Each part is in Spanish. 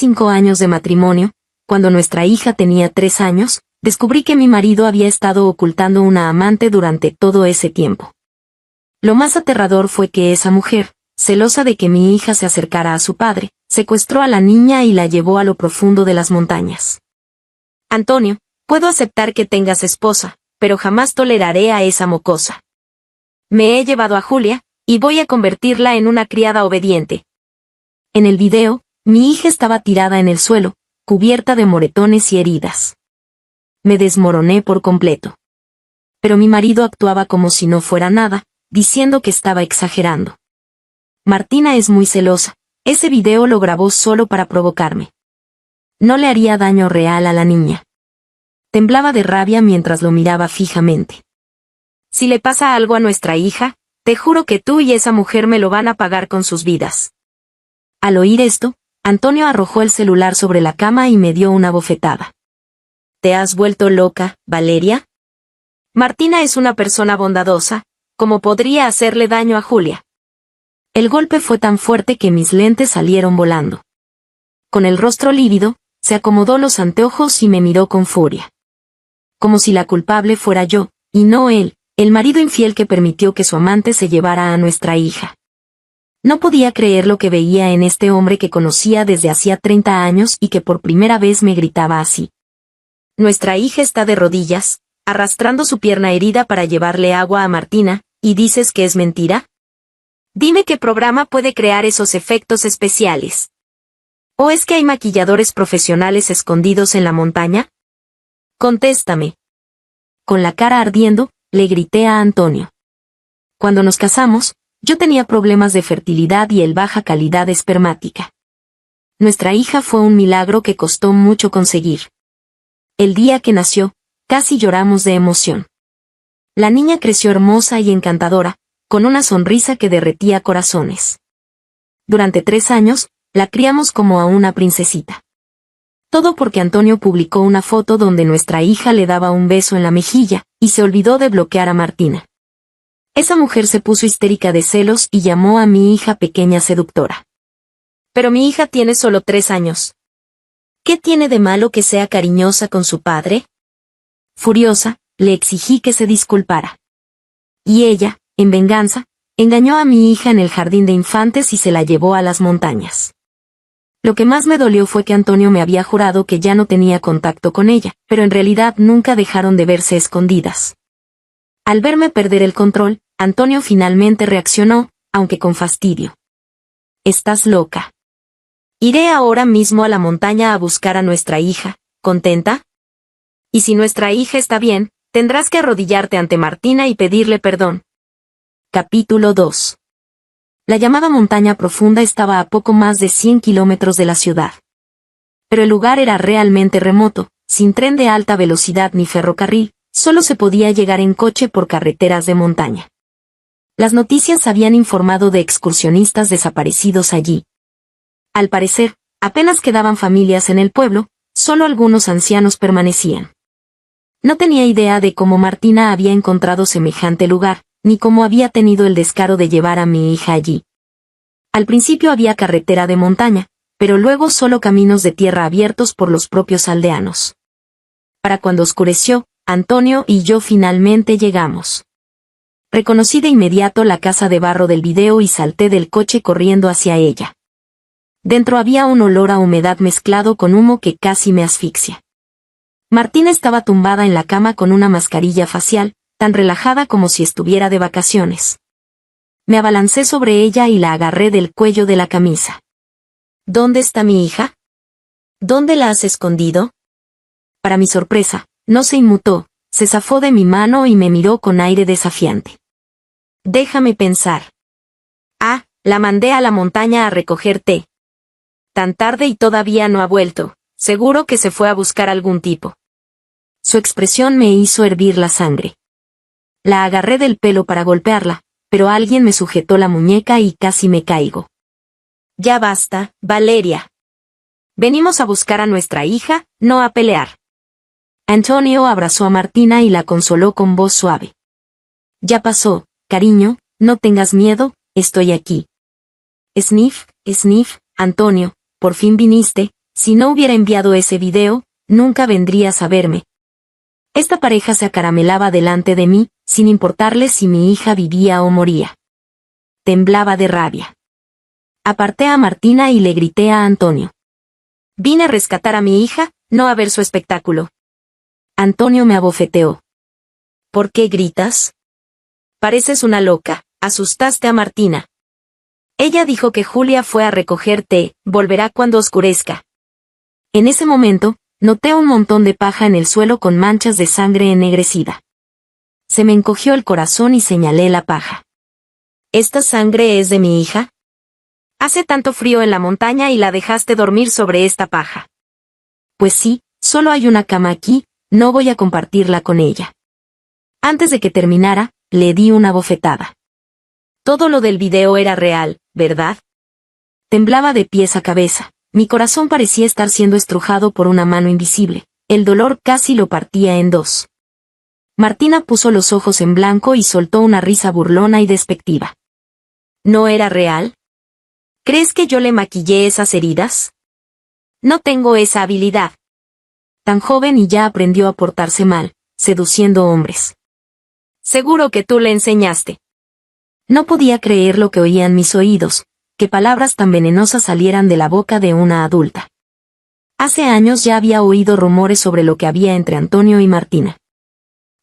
5 años de matrimonio, cuando nuestra hija tenía 3 años, descubrí que mi marido había estado ocultando una amante durante todo ese tiempo. Lo más aterrador fue que esa mujer, celosa de que mi hija se acercara a su padre, secuestró a la niña y la llevó a lo profundo de las montañas. Antonio, puedo aceptar que tengas esposa, pero jamás toleraré a esa mocosa. Me he llevado a Julia, y voy a convertirla en una criada obediente. En el video, mi hija estaba tirada en el suelo, cubierta de moretones y heridas. Me desmoroné por completo. Pero mi marido actuaba como si no fuera nada, diciendo que estaba exagerando. Martina es muy celosa, ese video lo grabó solo para provocarme. No le haría daño real a la niña. Temblaba de rabia mientras lo miraba fijamente. Si le pasa algo a nuestra hija, te juro que tú y esa mujer me lo van a pagar con sus vidas. Al oír esto, Antonio arrojó el celular sobre la cama y me dio una bofetada. ¿Te has vuelto loca, Valeria? Martina es una persona bondadosa, ¿cómo podría hacerle daño a Julia? El golpe fue tan fuerte que mis lentes salieron volando. Con el rostro lívido, se acomodó los anteojos y me miró con furia. Como si la culpable fuera yo, y no él, el marido infiel que permitió que su amante se llevara a nuestra hija. No podía creer lo que veía en este hombre que conocía desde hacía 30 años y que por primera vez me gritaba así. Nuestra hija está de rodillas, arrastrando su pierna herida para llevarle agua a Martina, ¿y dices que es mentira? Dime qué programa puede crear esos efectos especiales. ¿O es que hay maquilladores profesionales escondidos en la montaña? Contéstame. Con la cara ardiendo, le grité a Antonio. Cuando nos casamos, yo tenía problemas de fertilidad y baja calidad espermática. Nuestra hija fue un milagro que costó mucho conseguir. El día que nació, casi lloramos de emoción. La niña creció hermosa y encantadora, con una sonrisa que derretía corazones. Durante 3 años, la criamos como a una princesita. Todo porque Antonio publicó una foto donde nuestra hija le daba un beso en la mejilla, y se olvidó de bloquear a Martina. Esa mujer se puso histérica de celos y llamó a mi hija pequeña seductora. Pero mi hija tiene solo 3 años. ¿Qué tiene de malo que sea cariñosa con su padre? Furiosa, le exigí que se disculpara. Y ella, en venganza, engañó a mi hija en el jardín de infantes y se la llevó a las montañas. Lo que más me dolió fue que Antonio me había jurado que ya no tenía contacto con ella, pero en realidad nunca dejaron de verse escondidas. Al verme perder el control, Antonio finalmente reaccionó, aunque con fastidio. Estás loca. Iré ahora mismo a la montaña a buscar a nuestra hija, ¿contenta? Y si nuestra hija está bien, tendrás que arrodillarte ante Martina y pedirle perdón. Capítulo 2. La llamada montaña profunda estaba a poco más de 100 kilómetros de la ciudad. Pero el lugar era realmente remoto, sin tren de alta velocidad ni ferrocarril, solo se podía llegar en coche por carreteras de montaña. Las noticias habían informado de excursionistas desaparecidos allí. Al parecer, apenas quedaban familias en el pueblo, solo algunos ancianos permanecían. No tenía idea de cómo Martina había encontrado semejante lugar, ni cómo había tenido el descaro de llevar a mi hija allí. Al principio había carretera de montaña, pero luego solo caminos de tierra abiertos por los propios aldeanos. Para cuando oscureció, Antonio y yo finalmente llegamos. Reconocí de inmediato la casa de barro del video y salté del coche corriendo hacia ella. Dentro había un olor a humedad mezclado con humo que casi me asfixia. Martina estaba tumbada en la cama con una mascarilla facial, tan relajada como si estuviera de vacaciones. Me abalancé sobre ella y la agarré del cuello de la camisa. ¿Dónde está mi hija? ¿Dónde la has escondido? Para mi sorpresa, no se inmutó, se zafó de mi mano y me miró con aire desafiante. Déjame pensar. Ah, la mandé a la montaña a recoger té. Tan tarde y todavía no ha vuelto, seguro que se fue a buscar algún tipo. Su expresión me hizo hervir la sangre. La agarré del pelo para golpearla, pero alguien me sujetó la muñeca y casi me caigo. Ya basta, Valeria. Venimos a buscar a nuestra hija, no a pelear. Antonio abrazó a Martina y la consoló con voz suave. Ya pasó, cariño, no tengas miedo, estoy aquí. Sniff, Sniff, Antonio, por fin viniste, Si no hubiera enviado ese video, nunca vendrías a verme. Esta pareja se acaramelaba delante de mí, sin importarle si mi hija vivía o moría. Temblaba de rabia. Aparté a Martina y le grité a Antonio. Vine a rescatar a mi hija, no a ver su espectáculo. Antonio me abofeteó. ¿Por qué gritas? Pareces una loca, asustaste a Martina. Ella dijo que Julia fue a recogerte, volverá cuando oscurezca. En ese momento, noté un montón de paja en el suelo con manchas de sangre ennegrecida. Se me encogió el corazón y señalé la paja. ¿Esta sangre es de mi hija? Hace tanto frío en la montaña y la dejaste dormir sobre esta paja. Pues sí, solo hay una cama aquí, no voy a compartirla con ella. Antes de que terminara, le di una bofetada. Todo lo del video era real, ¿verdad? Temblaba de pies a cabeza, mi corazón parecía estar siendo estrujado por una mano invisible, el dolor casi lo partía en dos. Martina puso los ojos en blanco y soltó una risa burlona y despectiva. ¿No era real? ¿Crees que yo le maquillé esas heridas? No tengo esa habilidad. Tan joven y ya aprendió a portarse mal, seduciendo hombres. Seguro que tú le enseñaste. No podía creer lo que oían mis oídos, que palabras tan venenosas salieran de la boca de una adulta. Hace años ya había oído rumores sobre lo que había entre Antonio y Martina.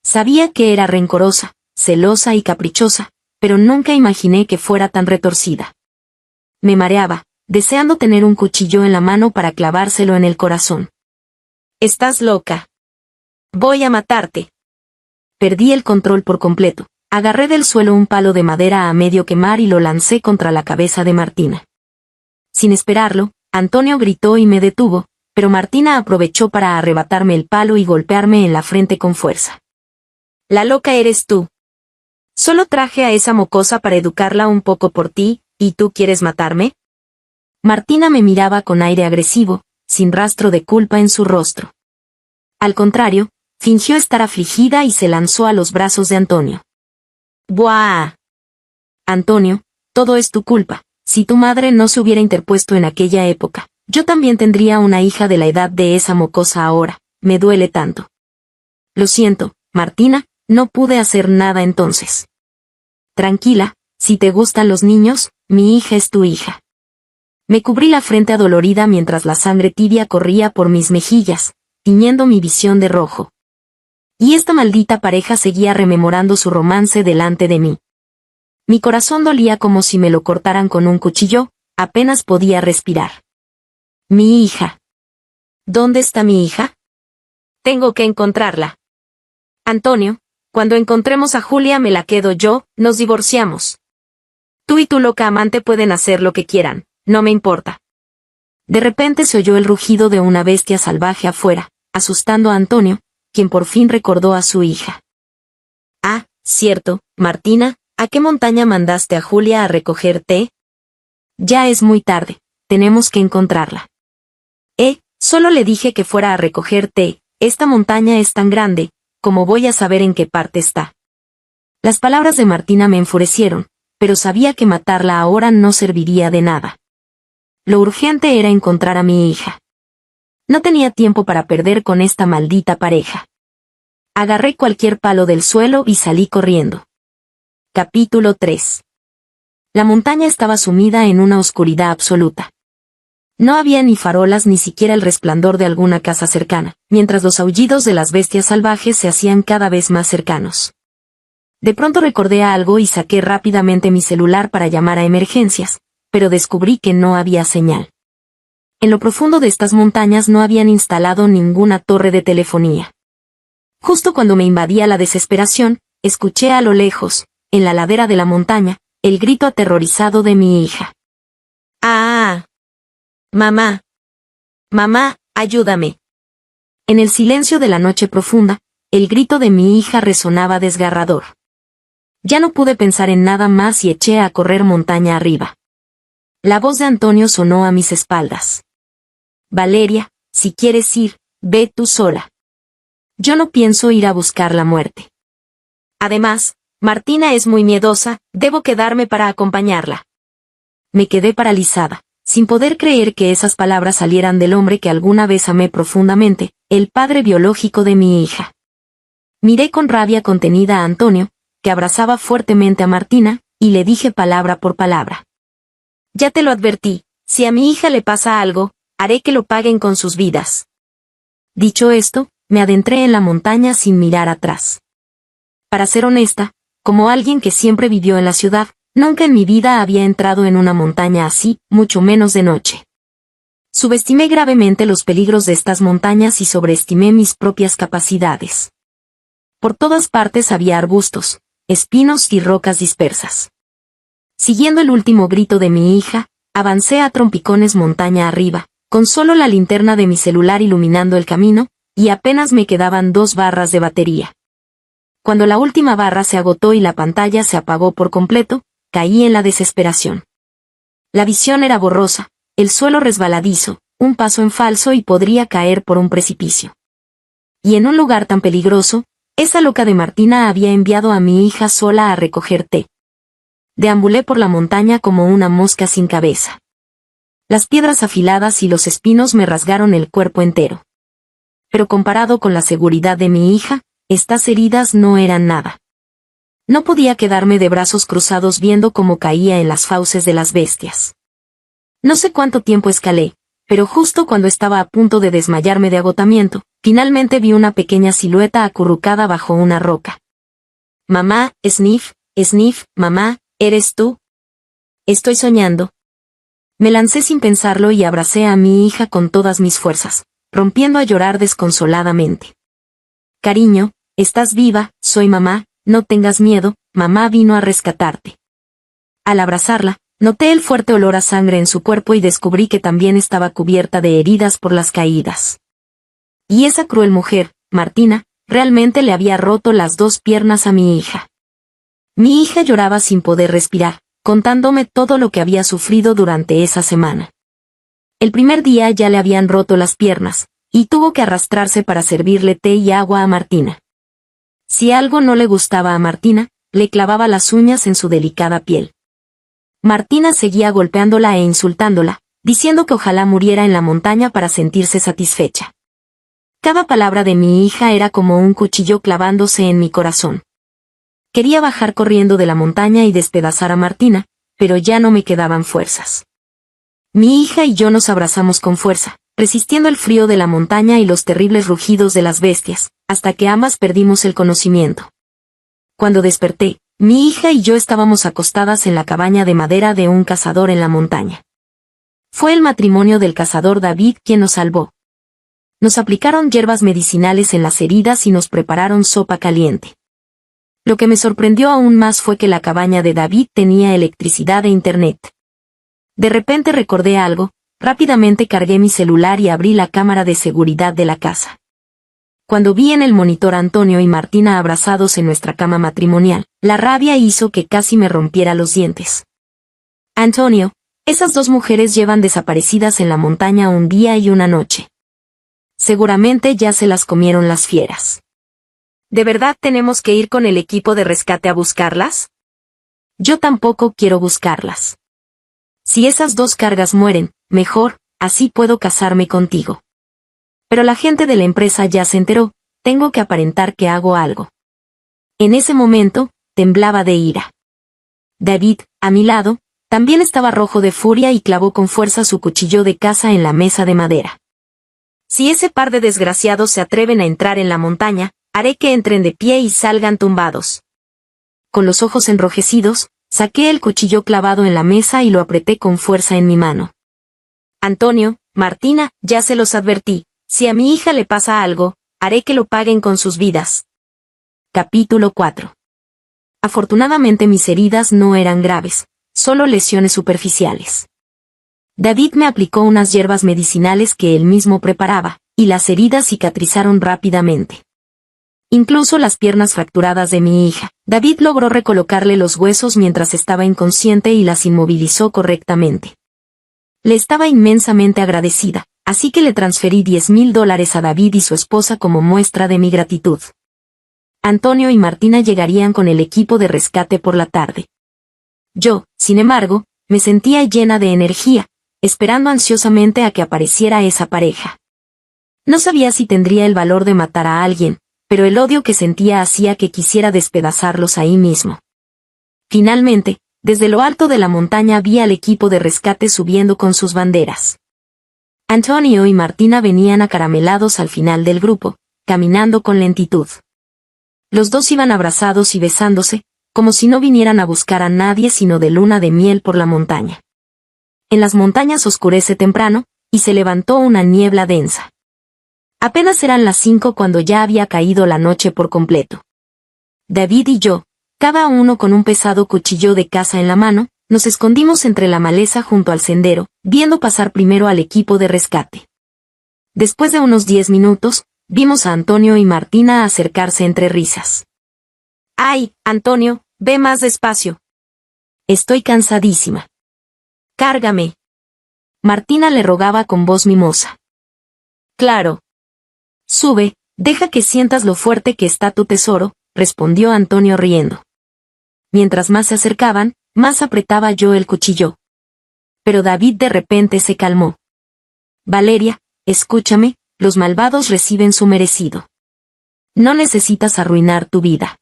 Sabía que era rencorosa, celosa y caprichosa, pero nunca imaginé que fuera tan retorcida. Me mareaba, deseando tener un cuchillo en la mano para clavárselo en el corazón. Estás loca. Voy a matarte. Perdí el control por completo. Agarré del suelo un palo de madera a medio quemar y lo lancé contra la cabeza de Martina. Sin esperarlo, Antonio gritó y me detuvo, pero Martina aprovechó para arrebatarme el palo y golpearme en la frente con fuerza. La loca eres tú. Solo traje a esa mocosa para educarla un poco por ti, ¿y tú quieres matarme? Martina me miraba con aire agresivo, sin rastro de culpa en su rostro. Al contrario, fingió estar afligida y se lanzó a los brazos de Antonio. ¡Buah! Antonio, todo es tu culpa. Si tu madre no se hubiera interpuesto en aquella época, yo también tendría una hija de la edad de esa mocosa ahora. Me duele tanto. Lo siento, Martina, no pude hacer nada entonces. Tranquila, si te gustan los niños, mi hija es tu hija. Me cubrí la frente adolorida mientras la sangre tibia corría por mis mejillas, tiñendo mi visión de rojo. Y esta maldita pareja seguía rememorando su romance delante de mí. Mi corazón dolía como si me lo cortaran con un cuchillo, apenas podía respirar. Mi hija. ¿Dónde está mi hija? Tengo que encontrarla. Antonio, cuando encontremos a Julia me la quedo yo, nos divorciamos. Tú y tu loca amante pueden hacer lo que quieran, no me importa. De repente se oyó el rugido de una bestia salvaje afuera, asustando a Antonio, quien por fin recordó a su hija. Ah, cierto, Martina, ¿a qué montaña mandaste a Julia a recogerte? Ya es muy tarde, tenemos que encontrarla. Solo le dije que fuera a recogerte, esta montaña es tan grande, ¿cómo voy a saber en qué parte está? Las palabras de Martina me enfurecieron, pero sabía que matarla ahora no serviría de nada. Lo urgente era encontrar a mi hija. No tenía tiempo para perder con esta maldita pareja. Agarré cualquier palo del suelo y salí corriendo. Capítulo 3. La montaña estaba sumida en una oscuridad absoluta. No había ni farolas ni siquiera el resplandor de alguna casa cercana, mientras los aullidos de las bestias salvajes se hacían cada vez más cercanos. De pronto recordé algo y saqué rápidamente mi celular para llamar a emergencias, pero descubrí que no había señal. En lo profundo de estas montañas no habían instalado ninguna torre de telefonía. Justo cuando me invadía la desesperación, escuché a lo lejos, en la ladera de la montaña, el grito aterrorizado de mi hija. ¡Ah! ¡Mamá! ¡Mamá, ayúdame! En el silencio de la noche profunda, el grito de mi hija resonaba desgarrador. Ya no pude pensar en nada más y eché a correr montaña arriba. La voz de Antonio sonó a mis espaldas. Valeria, si quieres ir, ve tú sola. Yo no pienso ir a buscar la muerte. Además, Martina es muy miedosa, debo quedarme para acompañarla. Me quedé paralizada, sin poder creer que esas palabras salieran del hombre que alguna vez amé profundamente, el padre biológico de mi hija. Miré con rabia contenida a Antonio, que abrazaba fuertemente a Martina, y le dije palabra por palabra. Ya te lo advertí, si a mi hija le pasa algo, haré que lo paguen con sus vidas. Dicho esto, me adentré en la montaña sin mirar atrás. Para ser honesta, como alguien que siempre vivió en la ciudad, nunca en mi vida había entrado en una montaña así, mucho menos de noche. Subestimé gravemente los peligros de estas montañas y sobreestimé mis propias capacidades. Por todas partes había arbustos, espinos y rocas dispersas. Siguiendo el último grito de mi hija, avancé a trompicones montaña arriba, con solo la linterna de mi celular iluminando el camino, y apenas me quedaban 2 barras de batería. Cuando la última barra se agotó y la pantalla se apagó por completo, caí en la desesperación. La visión era borrosa, el suelo resbaladizo, un paso en falso y podría caer por un precipicio. Y en un lugar tan peligroso, esa loca de Martina había enviado a mi hija sola a recoger té. Deambulé por la montaña como una mosca sin cabeza. Las piedras afiladas y los espinos me rasgaron el cuerpo entero. Pero comparado con la seguridad de mi hija, estas heridas no eran nada. No podía quedarme de brazos cruzados viendo cómo caía en las fauces de las bestias. No sé cuánto tiempo escalé, pero justo cuando estaba a punto de desmayarme de agotamiento, finalmente vi una pequeña silueta acurrucada bajo una roca. Mamá, sniff, sniff, mamá, ¿eres tú? Estoy soñando. Me lancé sin pensarlo y abracé a mi hija con todas mis fuerzas, rompiendo a llorar desconsoladamente. Cariño, estás viva, soy mamá, no tengas miedo, mamá vino a rescatarte. Al abrazarla, noté el fuerte olor a sangre en su cuerpo y descubrí que también estaba cubierta de heridas por las caídas. Y esa cruel mujer, Martina, realmente le había roto las 2 piernas a mi hija. Mi hija lloraba sin poder respirar, contándome todo lo que había sufrido durante esa semana. El primer día ya le habían roto las piernas, y tuvo que arrastrarse para servirle té y agua a Martina. Si algo no le gustaba a Martina, le clavaba las uñas en su delicada piel. Martina seguía golpeándola e insultándola, diciendo que ojalá muriera en la montaña para sentirse satisfecha. Cada palabra de mi hija era como un cuchillo clavándose en mi corazón. Quería bajar corriendo de la montaña y despedazar a Martina, pero ya no me quedaban fuerzas. Mi hija y yo nos abrazamos con fuerza, resistiendo el frío de la montaña y los terribles rugidos de las bestias, hasta que ambas perdimos el conocimiento. Cuando desperté, mi hija y yo estábamos acostadas en la cabaña de madera de un cazador en la montaña. Fue el matrimonio del cazador David quien nos salvó. Nos aplicaron hierbas medicinales en las heridas y nos prepararon sopa caliente. Lo que me sorprendió aún más fue que la cabaña de David tenía electricidad e internet. De repente recordé algo. Rápidamente cargué mi celular y abrí la cámara de seguridad de la casa. Cuando vi en el monitor a Antonio y Martina abrazados en nuestra cama matrimonial, la rabia hizo que casi me rompiera los dientes. Antonio, esas 2 mujeres llevan desaparecidas en la montaña un día y una noche. Seguramente ya se las comieron las fieras. ¿De verdad tenemos que ir con el equipo de rescate a buscarlas? Yo tampoco quiero buscarlas. Si esas 2 cargas mueren, mejor, así puedo casarme contigo. Pero la gente de la empresa ya se enteró, tengo que aparentar que hago algo. En ese momento, temblaba de ira. David, a mi lado, también estaba rojo de furia y clavó con fuerza su cuchillo de caza en la mesa de madera. Si ese par de desgraciados se atreven a entrar en la montaña, haré que entren de pie y salgan tumbados. Con los ojos enrojecidos, saqué el cuchillo clavado en la mesa y lo apreté con fuerza en mi mano. Antonio, Martina, ya se los advertí, si a mi hija le pasa algo, haré que lo paguen con sus vidas. Capítulo 4. Afortunadamente mis heridas no eran graves, solo lesiones superficiales. David me aplicó unas hierbas medicinales que él mismo preparaba, y las heridas cicatrizaron rápidamente. Incluso las piernas fracturadas de mi hija, David logró recolocarle los huesos mientras estaba inconsciente y las inmovilizó correctamente. Le estaba inmensamente agradecida, así que le transferí $10,000 a David y su esposa como muestra de mi gratitud. Antonio y Martina llegarían con el equipo de rescate por la tarde. Yo, sin embargo, me sentía llena de energía, esperando ansiosamente a que apareciera esa pareja. No sabía si tendría el valor de matar a alguien, pero el odio que sentía hacía que quisiera despedazarlos ahí mismo. Finalmente, desde lo alto de la montaña vi al equipo de rescate subiendo con sus banderas. Antonio y Martina venían acaramelados al final del grupo, caminando con lentitud. Los dos iban abrazados y besándose, como si no vinieran a buscar a nadie sino de luna de miel por la montaña. En las montañas oscurece temprano, y se levantó una niebla densa. Apenas eran las 5 cuando ya había caído la noche por completo. David y yo, cada uno con un pesado cuchillo de caza en la mano, nos escondimos entre la maleza junto al sendero, viendo pasar primero al equipo de rescate. Después de unos 10 minutos, vimos a Antonio y Martina acercarse entre risas. ¡Ay, Antonio, ve más despacio! Estoy cansadísima. Cárgame. Martina le rogaba con voz mimosa. Claro. Sube, deja que sientas lo fuerte que está tu tesoro, respondió Antonio riendo. Mientras más se acercaban, más apretaba yo el cuchillo. Pero David de repente se calmó. Valeria, escúchame, los malvados reciben su merecido. No necesitas arruinar tu vida.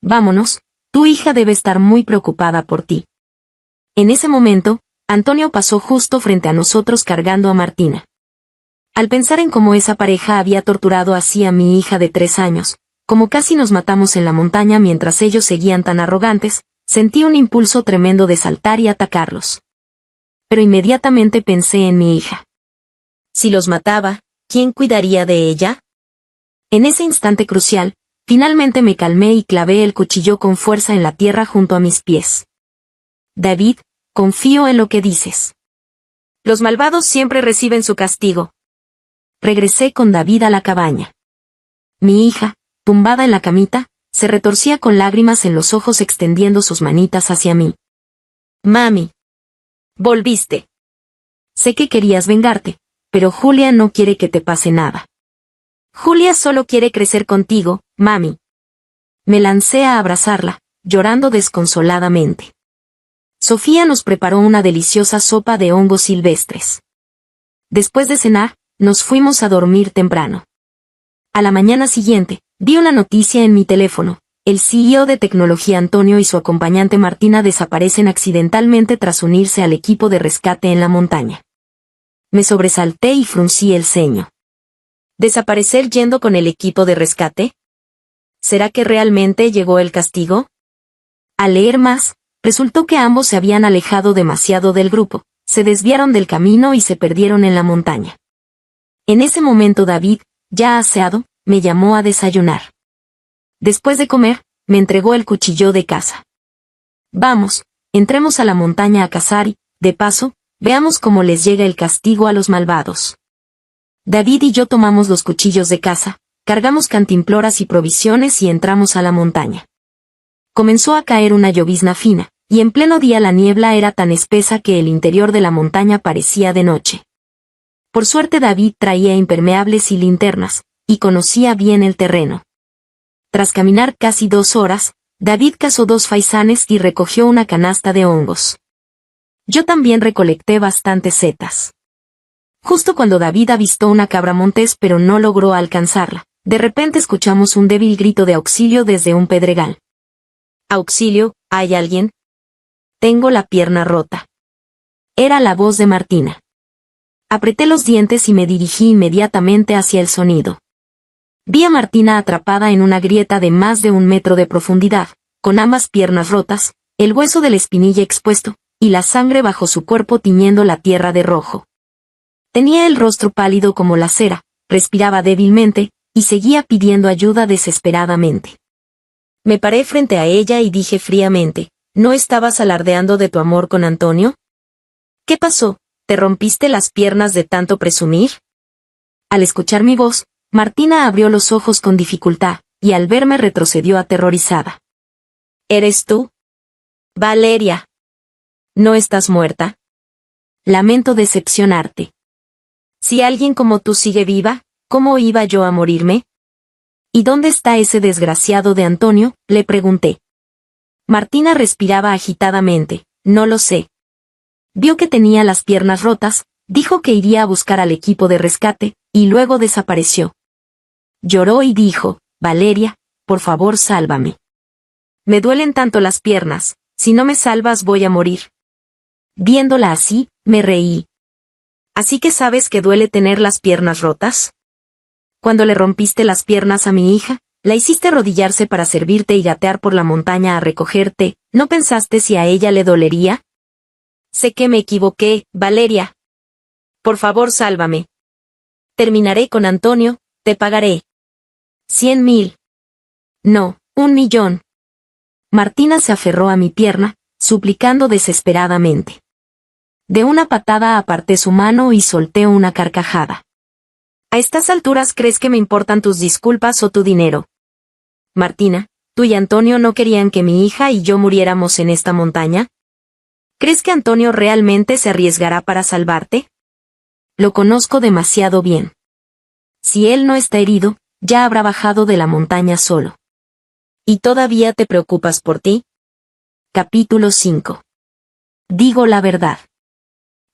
Vámonos, tu hija debe estar muy preocupada por ti. En ese momento, Antonio pasó justo frente a nosotros cargando a Martina. Al pensar en cómo esa pareja había torturado así a mi hija de 3 años, como casi nos matamos en la montaña mientras ellos seguían tan arrogantes, sentí un impulso tremendo de saltar y atacarlos. Pero inmediatamente pensé en mi hija. Si los mataba, ¿quién cuidaría de ella? En ese instante crucial, finalmente me calmé y clavé el cuchillo con fuerza en la tierra junto a mis pies. David, confío en lo que dices. Los malvados siempre reciben su castigo. Regresé con David a la cabaña. Mi hija, tumbada en la camita, se retorcía con lágrimas en los ojos extendiendo sus manitas hacia mí. Mami. Volviste. Sé que querías vengarte, pero Julia no quiere que te pase nada. Julia solo quiere crecer contigo, mami. Me lancé a abrazarla, llorando desconsoladamente. Sofía nos preparó una deliciosa sopa de hongos silvestres. Después de cenar, nos fuimos a dormir temprano. A la mañana siguiente, vi una noticia en mi teléfono. El CEO de tecnología Antonio y su acompañante Martina desaparecen accidentalmente tras unirse al equipo de rescate en la montaña. Me sobresalté y fruncí el ceño. ¿Desaparecer yendo con el equipo de rescate? ¿Será que realmente llegó el castigo? Al leer más, resultó que ambos se habían alejado demasiado del grupo, se desviaron del camino y se perdieron en la montaña. En ese momento David, ya aseado, me llamó a desayunar. Después de comer, me entregó el cuchillo de caza. Vamos, entremos a la montaña a cazar y, de paso, veamos cómo les llega el castigo a los malvados. David y yo tomamos los cuchillos de caza, cargamos cantimploras y provisiones y entramos a la montaña. Comenzó a caer una llovizna fina, y en pleno día la niebla era tan espesa que el interior de la montaña parecía de noche. Por suerte David traía impermeables y linternas, y conocía bien el terreno. Tras caminar casi 2 horas, David cazó 2 faisanes y recogió una canasta de hongos. Yo también recolecté bastantes setas. Justo cuando David avistó una cabra montés pero no logró alcanzarla, de repente escuchamos un débil grito de auxilio desde un pedregal. «Auxilio, ¿hay alguien? Tengo la pierna rota». Era la voz de Martina. Apreté los dientes y me dirigí inmediatamente hacia el sonido. Vi a Martina atrapada en una grieta de más de 1 metro de profundidad, con ambas piernas rotas, el hueso de la espinilla expuesto, y la sangre bajo su cuerpo tiñendo la tierra de rojo. Tenía el rostro pálido como la cera, respiraba débilmente, y seguía pidiendo ayuda desesperadamente. Me paré frente a ella y dije fríamente, ¿no estabas alardeando de tu amor con Antonio? ¿Qué pasó? ¿Te rompiste las piernas de tanto presumir? Al escuchar mi voz, Martina abrió los ojos con dificultad, y al verme retrocedió aterrorizada. ¿Eres tú? Valeria. ¿No estás muerta? Lamento decepcionarte. Si alguien como tú sigue viva, ¿cómo iba yo a morirme? ¿Y dónde está ese desgraciado de Antonio?, le pregunté. Martina respiraba agitadamente, no lo sé. Vio que tenía las piernas rotas, dijo que iría a buscar al equipo de rescate, y luego desapareció. Lloró y dijo, Valeria, por favor sálvame. Me duelen tanto las piernas, si no me salvas voy a morir. Viéndola así, me reí. ¿Así que sabes que duele tener las piernas rotas? Cuando le rompiste las piernas a mi hija, la hiciste arrodillarse para servirte y gatear por la montaña a recogerte, ¿no pensaste si a ella le dolería? Sé que me equivoqué, Valeria. Por favor sálvame. Terminaré con Antonio, te pagaré. 100.000. No, 1.000.000. Martina se aferró a mi pierna, suplicando desesperadamente. De una patada aparté su mano y solté una carcajada. ¿A estas alturas crees que me importan tus disculpas o tu dinero? Martina, ¿tú y Antonio no querían que mi hija y yo muriéramos en esta montaña? ¿Crees que Antonio realmente se arriesgará para salvarte? Lo conozco demasiado bien. Si él no está herido, ya habrá bajado de la montaña solo. ¿Y todavía te preocupas por ti? Capítulo 5. Digo la verdad.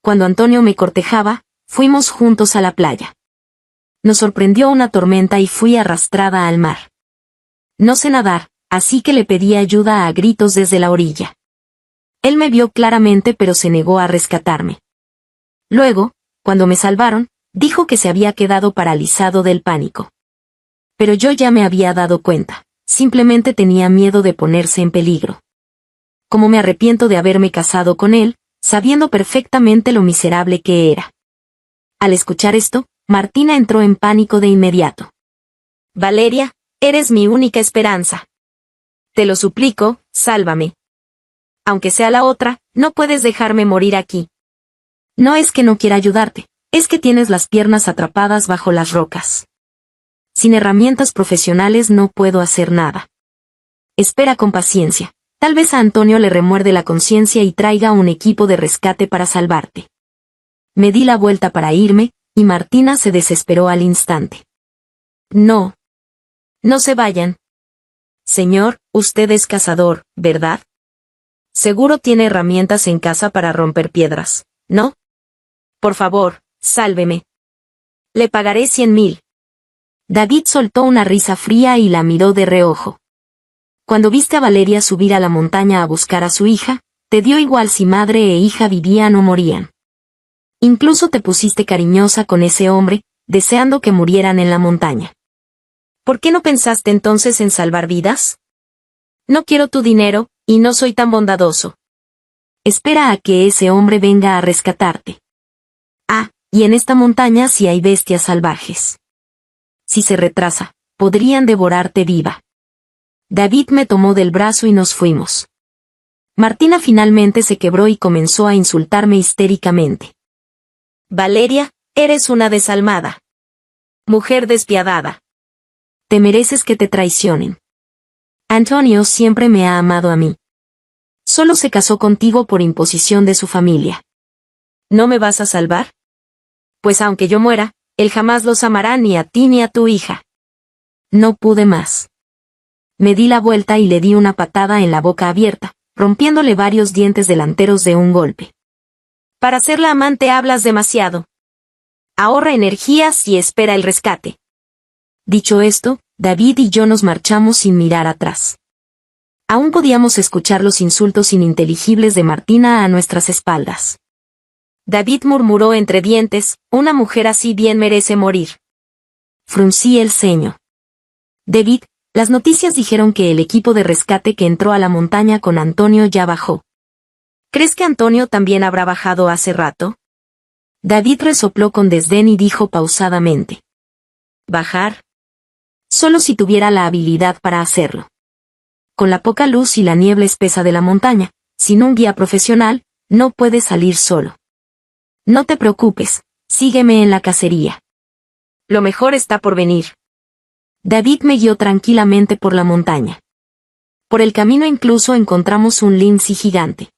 Cuando Antonio me cortejaba, fuimos juntos a la playa. Nos sorprendió una tormenta y fui arrastrada al mar. No sé nadar, así que le pedí ayuda a gritos desde la orilla. Él me vio claramente pero se negó a rescatarme. Luego, cuando me salvaron, dijo que se había quedado paralizado del pánico. Pero yo ya me había dado cuenta, simplemente tenía miedo de ponerse en peligro. Como me arrepiento de haberme casado con él, sabiendo perfectamente lo miserable que era. Al escuchar esto, Martina entró en pánico de inmediato. Valeria, eres mi única esperanza. Te lo suplico, sálvame. Aunque sea la otra, no puedes dejarme morir aquí. No es que no quiera ayudarte, es que tienes las piernas atrapadas bajo las rocas. Sin herramientas profesionales no puedo hacer nada. Espera con paciencia, tal vez a Antonio le remuerde la conciencia y traiga un equipo de rescate para salvarte. Me di la vuelta para irme, y Martina se desesperó al instante. No. No se vayan. Señor, usted es cazador, ¿verdad? Seguro tiene herramientas en casa para romper piedras, ¿no? Por favor, sálveme. Le pagaré 100.000. David soltó una risa fría y la miró de reojo. Cuando viste a Valeria subir a la montaña a buscar a su hija, te dio igual si madre e hija vivían o morían. Incluso te pusiste cariñosa con ese hombre, deseando que murieran en la montaña. ¿Por qué no pensaste entonces en salvar vidas? No quiero tu dinero, y no soy tan bondadoso. Espera a que ese hombre venga a rescatarte. Ah, y en esta montaña sí hay bestias salvajes. Si se retrasa, podrían devorarte viva. David me tomó del brazo y nos fuimos. Martina finalmente se quebró y comenzó a insultarme histéricamente. Valeria, eres una desalmada. Mujer despiadada. Te mereces que te traicionen. Antonio siempre me ha amado a mí. Solo se casó contigo por imposición de su familia. ¿No me vas a salvar? Pues aunque yo muera, él jamás los amará ni a ti ni a tu hija. No pude más. Me di la vuelta y le di una patada en la boca abierta, rompiéndole varios dientes delanteros de un golpe. Para ser la amante hablas demasiado. Ahorra energías y espera el rescate. Dicho esto, David y yo nos marchamos sin mirar atrás. Aún podíamos escuchar los insultos ininteligibles de Martina a nuestras espaldas. David murmuró entre dientes, una mujer así bien merece morir. Fruncí el ceño. David, las noticias dijeron que el equipo de rescate que entró a la montaña con Antonio ya bajó. ¿Crees que Antonio también habrá bajado hace rato? David resopló con desdén y dijo pausadamente. ¿Bajar? Solo si tuviera la habilidad para hacerlo. Con la poca luz y la niebla espesa de la montaña, sin un guía profesional, no puede salir solo. No te preocupes, sígueme en la cacería. Lo mejor está por venir. David me guió tranquilamente por la montaña. Por el camino incluso encontramos un lince gigante.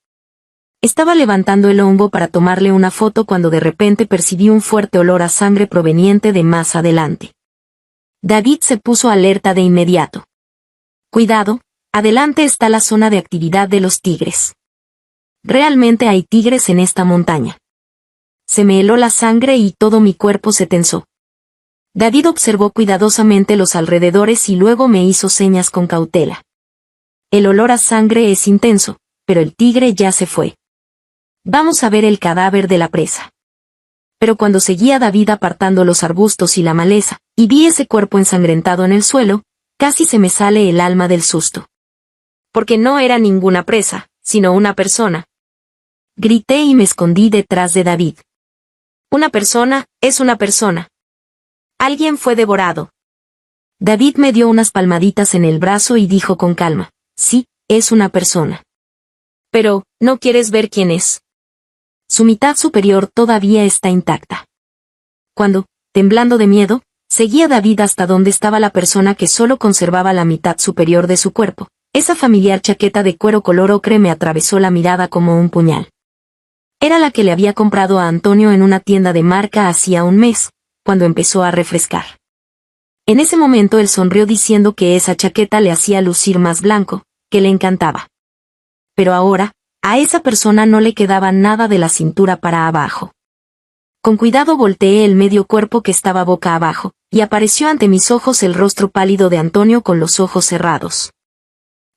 Estaba levantando el hongo para tomarle una foto cuando de repente percibí un fuerte olor a sangre proveniente de más adelante. David se puso alerta de inmediato. Cuidado, adelante está la zona de actividad de los tigres. realmente hay tigres en esta montaña. Se me heló la sangre y todo mi cuerpo se tensó. David observó cuidadosamente los alrededores y luego me hizo señas con cautela. El olor a sangre es intenso, pero el tigre ya se fue. Vamos a ver el cadáver de la presa. Pero cuando seguía David apartando los arbustos y la maleza, y vi ese cuerpo ensangrentado en el suelo, casi se me sale el alma del susto. Porque no era ninguna presa, sino una persona. Grité y me escondí detrás de David. Una persona, es una persona. Alguien fue devorado. David me dio unas palmaditas en el brazo y dijo con calma, sí, es una persona. Pero, ¿no quieres ver quién es? Su mitad superior todavía está intacta. Cuando, temblando de miedo, seguí a David hasta donde estaba la persona que solo conservaba la mitad superior de su cuerpo, esa familiar chaqueta de cuero color ocre me atravesó la mirada como un puñal. Era la que le había comprado a Antonio en una tienda de marca hacía un mes, cuando empezó a refrescar. En ese momento él sonrió diciendo que esa chaqueta le hacía lucir más blanco, que le encantaba. Pero ahora, a esa persona no le quedaba nada de la cintura para abajo. Con cuidado volteé el medio cuerpo que estaba boca abajo, y apareció ante mis ojos el rostro pálido de Antonio con los ojos cerrados.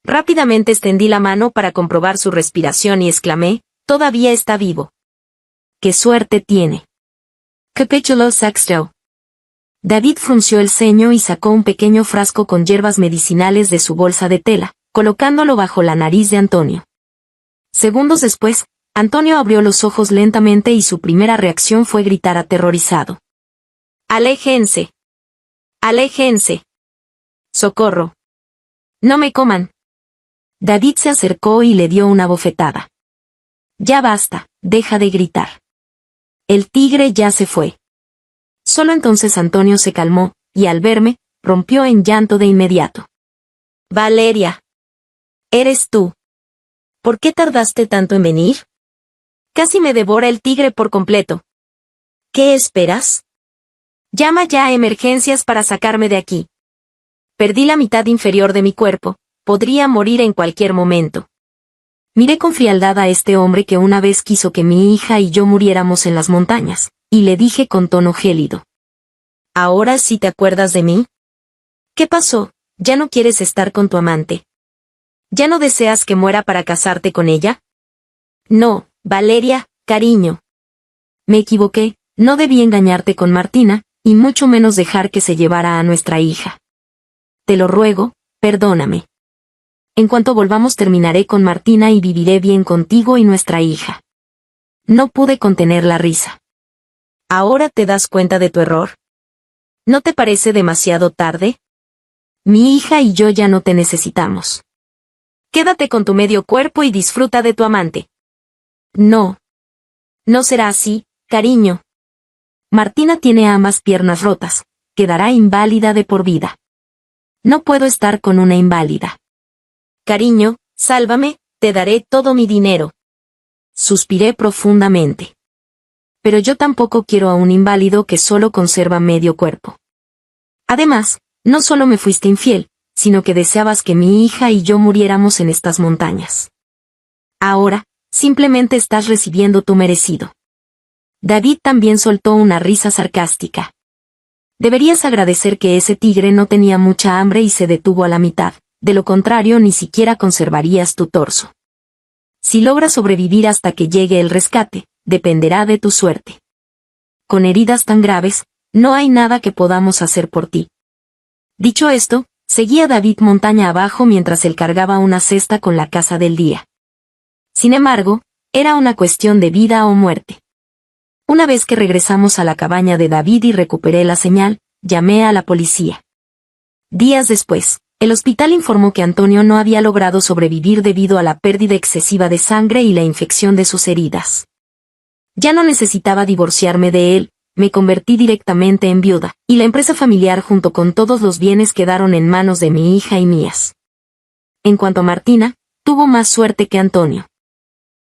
Rápidamente extendí la mano para comprobar su respiración y exclamé, todavía está vivo. ¡Qué suerte tiene! Capítulo sexto. David frunció el ceño y sacó un pequeño frasco con hierbas medicinales de su bolsa de tela, colocándolo bajo la nariz de Antonio. Segundos después, Antonio abrió los ojos lentamente y su primera reacción fue gritar aterrorizado. ¡Aléjense! ¡Aléjense! ¡Socorro! ¡No me coman! David se acercó y le dio una bofetada. Ya basta, deja de gritar. El tigre ya se fue. Solo entonces Antonio se calmó, y al verme, rompió en llanto de inmediato. Valeria. ¿Eres tú? ¿Por qué tardaste tanto en venir? Casi me devora el tigre por completo. ¿Qué esperas? Llama ya a emergencias para sacarme de aquí. Perdí la mitad inferior de mi cuerpo, podría morir en cualquier momento. Miré con frialdad a este hombre que una vez quiso que mi hija y yo muriéramos en las montañas, y le dije con tono gélido. ¿Ahora sí te acuerdas de mí? ¿Qué pasó? ¿Ya no quieres estar con tu amante? ¿Ya no deseas que muera para casarte con ella? No, Valeria, cariño. Me equivoqué, no debí engañarte con Martina, y mucho menos dejar que se llevara a nuestra hija. Te lo ruego, perdóname. En cuanto volvamos terminaré con Martina y viviré bien contigo y nuestra hija. No pude contener la risa. ¿Ahora te das cuenta de tu error? ¿No te parece demasiado tarde? Mi hija y yo ya no te necesitamos. Quédate con tu medio cuerpo y disfruta de tu amante. No. No será así, cariño. Martina tiene ambas piernas rotas, quedará inválida de por vida. No puedo estar con una inválida. Cariño, sálvame, te daré todo mi dinero. Suspiré profundamente. Pero yo tampoco quiero a un inválido que solo conserva medio cuerpo. Además, no solo me fuiste infiel, sino que deseabas que mi hija y yo muriéramos en estas montañas. Ahora, simplemente estás recibiendo tu merecido. David también soltó una risa sarcástica. Deberías agradecer que ese tigre no tenía mucha hambre y se detuvo a la mitad, de lo contrario ni siquiera conservarías tu torso. Si logras sobrevivir hasta que llegue el rescate, dependerá de tu suerte. Con heridas tan graves, no hay nada que podamos hacer por ti. Dicho esto, seguía David montaña abajo mientras él cargaba una cesta con la casa del día. Sin embargo, era una cuestión de vida o muerte. Una vez que regresamos a la cabaña de David y recuperé la señal, llamé a la policía. Días después, el hospital informó que Antonio no había logrado sobrevivir debido a la pérdida excesiva de sangre y la infección de sus heridas. Ya no necesitaba divorciarme de él, me convertí directamente en viuda, y la empresa familiar junto con todos los bienes quedaron en manos de mi hija y mías. En cuanto a Martina, tuvo más suerte que Antonio.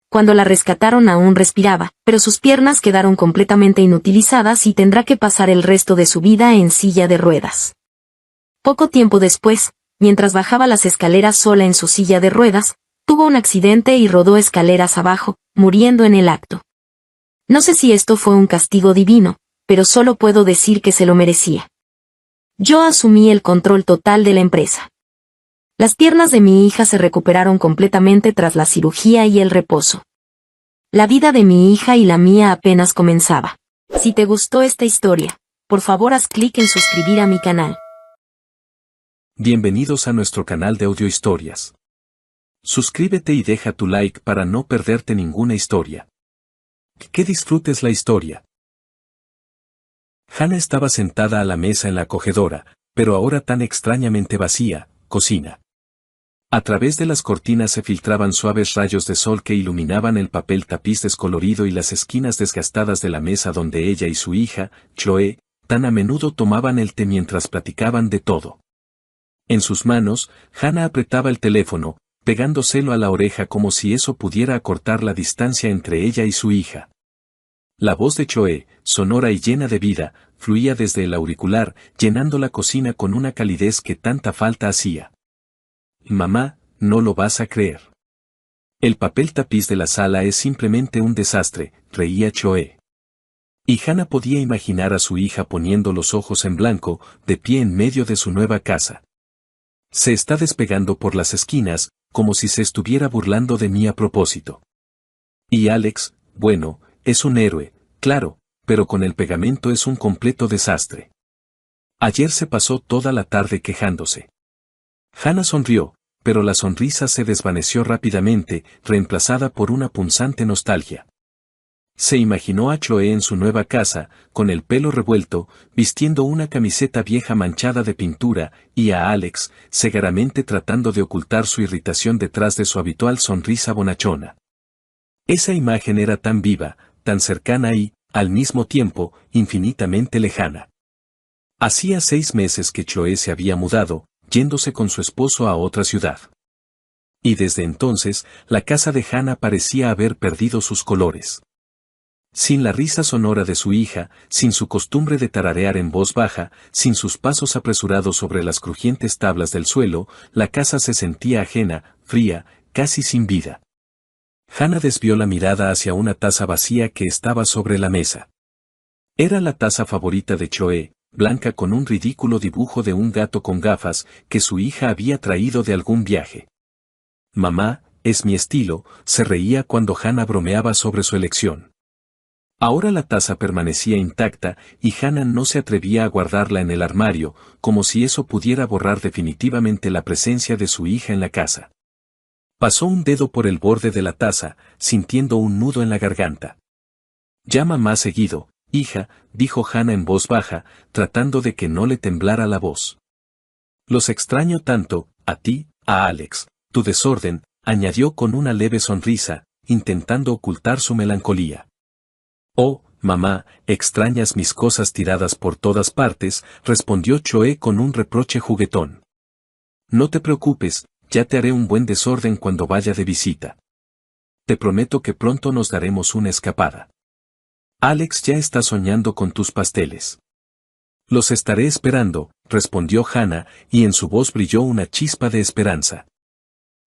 Cuando la rescataron aún respiraba, pero sus piernas quedaron completamente inutilizadas y tendrá que pasar el resto de su vida en silla de ruedas. Poco tiempo después, mientras bajaba las escaleras sola en su silla de ruedas, tuvo un accidente y rodó escaleras abajo, muriendo en el acto. No sé si esto fue un castigo divino, pero solo puedo decir que se lo merecía. Yo asumí el control total de la empresa. Las piernas de mi hija se recuperaron completamente tras la cirugía y el reposo. La vida de mi hija y la mía apenas comenzaba. Si te gustó esta historia, por favor haz clic en suscribir a mi canal. Bienvenidos a nuestro canal de audiohistorias. Suscríbete y deja tu like para no perderte ninguna historia. Que disfrutes la historia. Hannah estaba sentada a la mesa en la acogedora, pero ahora tan extrañamente vacía, cocina. A través de las cortinas se filtraban suaves rayos de sol que iluminaban el papel tapiz descolorido y las esquinas desgastadas de la mesa donde ella y su hija, Chloe, tan a menudo tomaban el té mientras platicaban de todo. En sus manos, Hannah apretaba el teléfono, pegándoselo a la oreja como si eso pudiera acortar la distancia entre ella y su hija. La voz de Chloe, sonora y llena de vida, fluía desde el auricular, llenando la cocina con una calidez que tanta falta hacía. Mamá, no lo vas a creer. El papel tapiz de la sala es simplemente un desastre, reía Chloe. Y Hannah podía imaginar a su hija poniendo los ojos en blanco, de pie en medio de su nueva casa. Se está despegando por las esquinas, como si se estuviera burlando de mí a propósito. Y Alex, bueno, es un héroe, claro, pero con el pegamento es un completo desastre. Ayer se pasó toda la tarde quejándose. Hannah sonrió, pero la sonrisa se desvaneció rápidamente, reemplazada por una punzante nostalgia. Se imaginó a Chloe en su nueva casa, con el pelo revuelto, vistiendo una camiseta vieja manchada de pintura, y a Alex, cegaramente tratando de ocultar su irritación detrás de su habitual sonrisa bonachona. Esa imagen era tan viva, tan cercana y, al mismo tiempo, infinitamente lejana. Hacía 6 meses que Chloe se había mudado, yéndose con su esposo a otra ciudad. Y desde entonces, la casa de Hannah parecía haber perdido sus colores. Sin la risa sonora de su hija, sin su costumbre de tararear en voz baja, sin sus pasos apresurados sobre las crujientes tablas del suelo, la casa se sentía ajena, fría, casi sin vida. Hannah desvió la mirada hacia una taza vacía que estaba sobre la mesa. Era la taza favorita de Chloe, blanca con un ridículo dibujo de un gato con gafas, que su hija había traído de algún viaje. Mamá, es mi estilo, se reía cuando Hannah bromeaba sobre su elección. Ahora la taza permanecía intacta, y Hannah no se atrevía a guardarla en el armario, como si eso pudiera borrar definitivamente la presencia de su hija en la casa. Pasó un dedo por el borde de la taza, sintiendo un nudo en la garganta. Llama más seguido, hija, dijo Hannah en voz baja, tratando de que no le temblara la voz. Los extraño tanto, a ti, a Alex, tu desorden, añadió con una leve sonrisa, intentando ocultar su melancolía. Oh, mamá, extrañas mis cosas tiradas por todas partes, respondió Chloe con un reproche juguetón. No te preocupes, ya te haré un buen desorden cuando vaya de visita. Te prometo que pronto nos daremos una escapada. Alex ya está soñando con tus pasteles. Los estaré esperando, respondió Hannah, y en su voz brilló una chispa de esperanza.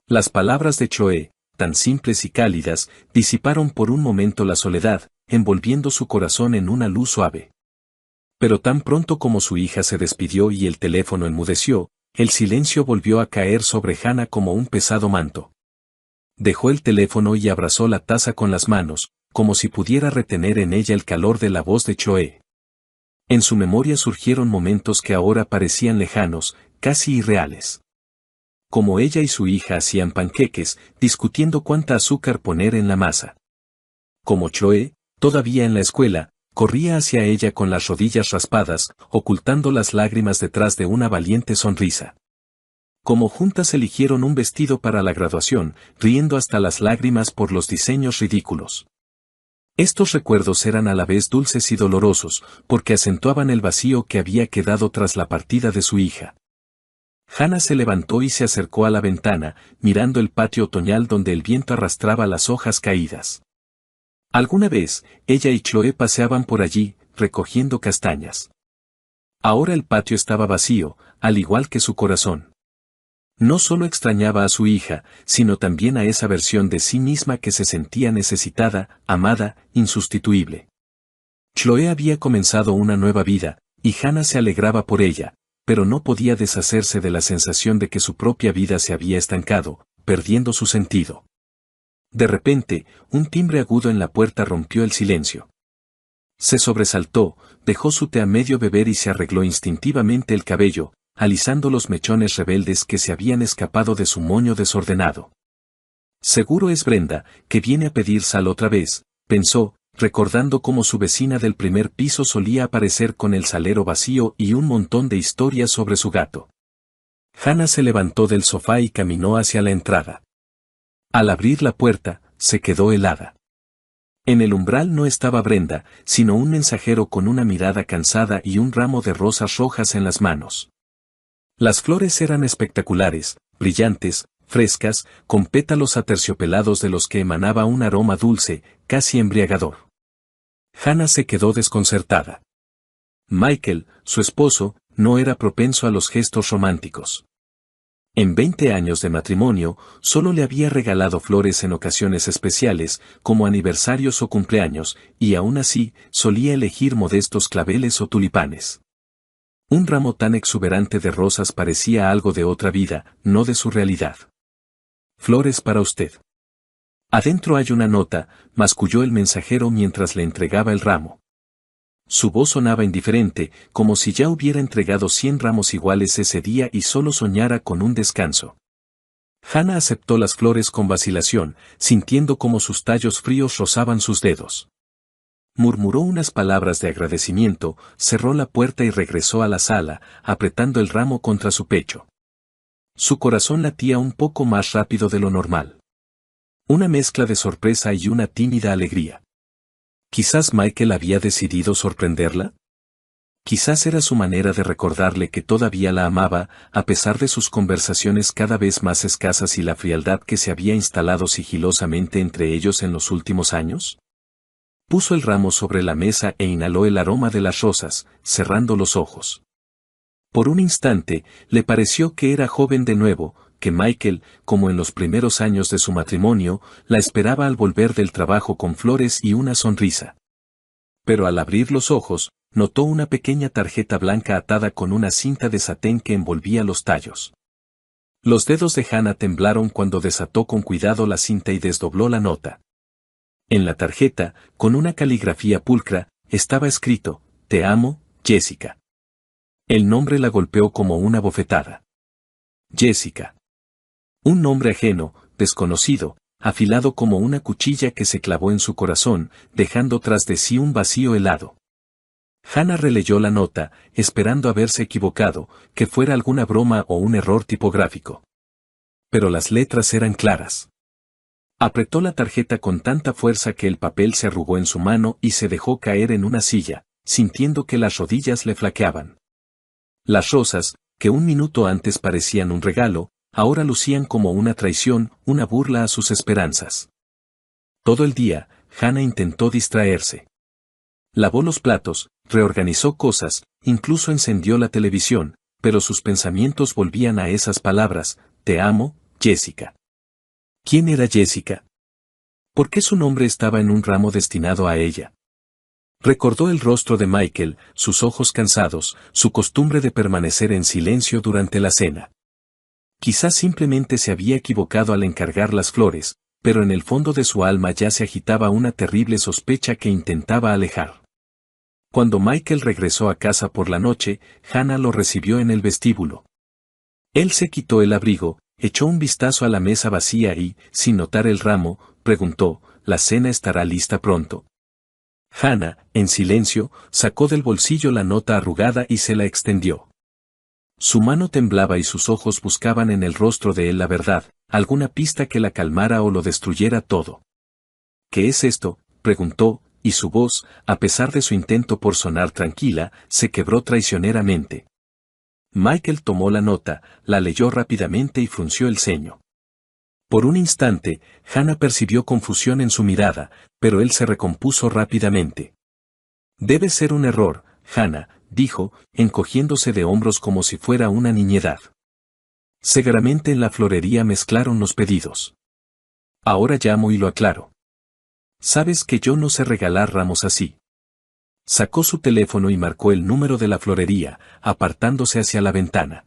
Las palabras de Chloe, tan simples y cálidas, disiparon por un momento la soledad, envolviendo su corazón en una luz suave. Pero tan pronto como su hija se despidió y el teléfono enmudeció, el silencio volvió a caer sobre Hannah como un pesado manto. Dejó el teléfono y abrazó la taza con las manos, como si pudiera retener en ella el calor de la voz de Chloe. En su memoria surgieron momentos que ahora parecían lejanos, casi irreales. Como ella y su hija hacían panqueques, discutiendo cuánta azúcar poner en la masa. Como Chloe, todavía en la escuela, corría hacia ella con las rodillas raspadas, ocultando las lágrimas detrás de una valiente sonrisa. Como juntas eligieron un vestido para la graduación, riendo hasta las lágrimas por los diseños ridículos. Estos recuerdos eran a la vez dulces y dolorosos, porque acentuaban el vacío que había quedado tras la partida de su hija. Hannah se levantó y se acercó a la ventana, mirando el patio otoñal donde el viento arrastraba las hojas caídas. Alguna vez, ella y Chloe paseaban por allí, recogiendo castañas. Ahora el patio estaba vacío, al igual que su corazón. No solo extrañaba a su hija, sino también a esa versión de sí misma que se sentía necesitada, amada, insustituible. Chloe había comenzado una nueva vida, y Hannah se alegraba por ella, pero no podía deshacerse de la sensación de que su propia vida se había estancado, perdiendo su sentido. De repente, un timbre agudo en la puerta rompió el silencio. Se sobresaltó, dejó su té a medio beber y se arregló instintivamente el cabello, alisando los mechones rebeldes que se habían escapado de su moño desordenado. Seguro es Brenda, que viene a pedir sal otra vez, pensó, recordando cómo su vecina del primer piso solía aparecer con el salero vacío y un montón de historias sobre su gato. Hannah se levantó del sofá y caminó hacia la entrada. Al abrir la puerta, se quedó helada. En el umbral no estaba Brenda, sino un mensajero con una mirada cansada y un ramo de rosas rojas en las manos. Las flores eran espectaculares, brillantes, frescas, con pétalos aterciopelados de los que emanaba un aroma dulce, casi embriagador. Hannah se quedó desconcertada. Michael, su esposo, no era propenso a los gestos románticos. En 20 años de matrimonio, solo le había regalado flores en ocasiones especiales, como aniversarios o cumpleaños, y aún así, solía elegir modestos claveles o tulipanes. Un ramo tan exuberante de rosas parecía algo de otra vida, no de su realidad. Flores para usted. Adentro hay una nota, masculló el mensajero mientras le entregaba el ramo. Su voz sonaba indiferente, como si ya hubiera entregado 100 ramos iguales ese día y solo soñara con un descanso. Hannah aceptó las flores con vacilación, sintiendo como sus tallos fríos rozaban sus dedos. Murmuró unas palabras de agradecimiento, cerró la puerta y regresó a la sala, apretando el ramo contra su pecho. Su corazón latía un poco más rápido de lo normal. Una mezcla de sorpresa y una tímida alegría. Quizás Michael había decidido sorprenderla. Quizás era su manera de recordarle que todavía la amaba, a pesar de sus conversaciones cada vez más escasas y la frialdad que se había instalado sigilosamente entre ellos en los últimos años. Puso el ramo sobre la mesa e inhaló el aroma de las rosas, cerrando los ojos. Por un instante, le pareció que era joven de nuevo, que Michael, como en los primeros años de su matrimonio, la esperaba al volver del trabajo con flores y una sonrisa. Pero al abrir los ojos, notó una pequeña tarjeta blanca atada con una cinta de satén que envolvía los tallos. Los dedos de Hannah temblaron cuando desató con cuidado la cinta y desdobló la nota. En la tarjeta, con una caligrafía pulcra, estaba escrito, «Te amo, Jessica». El nombre la golpeó como una bofetada. Jessica. Un nombre ajeno, desconocido, afilado como una cuchilla que se clavó en su corazón, dejando tras de sí un vacío helado. Hannah releyó la nota, esperando haberse equivocado, que fuera alguna broma o un error tipográfico. Pero las letras eran claras. Apretó la tarjeta con tanta fuerza que el papel se arrugó en su mano y se dejó caer en una silla, sintiendo que las rodillas le flaqueaban. Las rosas, que un minuto antes parecían un regalo, ahora lucían como una traición, una burla a sus esperanzas. Todo el día, Hannah intentó distraerse. Lavó los platos, reorganizó cosas, incluso encendió la televisión, pero sus pensamientos volvían a esas palabras, «Te amo, Jessica». ¿Quién era Jessica? ¿Por qué su nombre estaba en un ramo destinado a ella? Recordó el rostro de Michael, sus ojos cansados, su costumbre de permanecer en silencio durante la cena. Quizás simplemente se había equivocado al encargar las flores, pero en el fondo de su alma ya se agitaba una terrible sospecha que intentaba alejar. Cuando Michael regresó a casa por la noche, Hannah lo recibió en el vestíbulo. Él se quitó el abrigo, echó un vistazo a la mesa vacía y, sin notar el ramo, preguntó, «¿La cena estará lista pronto?». Hannah, en silencio, sacó del bolsillo la nota arrugada y se la extendió. Su mano temblaba y sus ojos buscaban en el rostro de él la verdad, alguna pista que la calmara o lo destruyera todo. «¿Qué es esto?», preguntó, y su voz, a pesar de su intento por sonar tranquila, se quebró traicioneramente. Michael tomó la nota, la leyó rápidamente y frunció el ceño. Por un instante, Hannah percibió confusión en su mirada, pero él se recompuso rápidamente. «Debe ser un error, Hannah», dijo, encogiéndose de hombros como si fuera una niñedad. Seguramente en la florería mezclaron los pedidos. Ahora llamo y lo aclaro. Sabes que yo no sé regalar ramos así. Sacó su teléfono y marcó el número de la florería, apartándose hacia la ventana.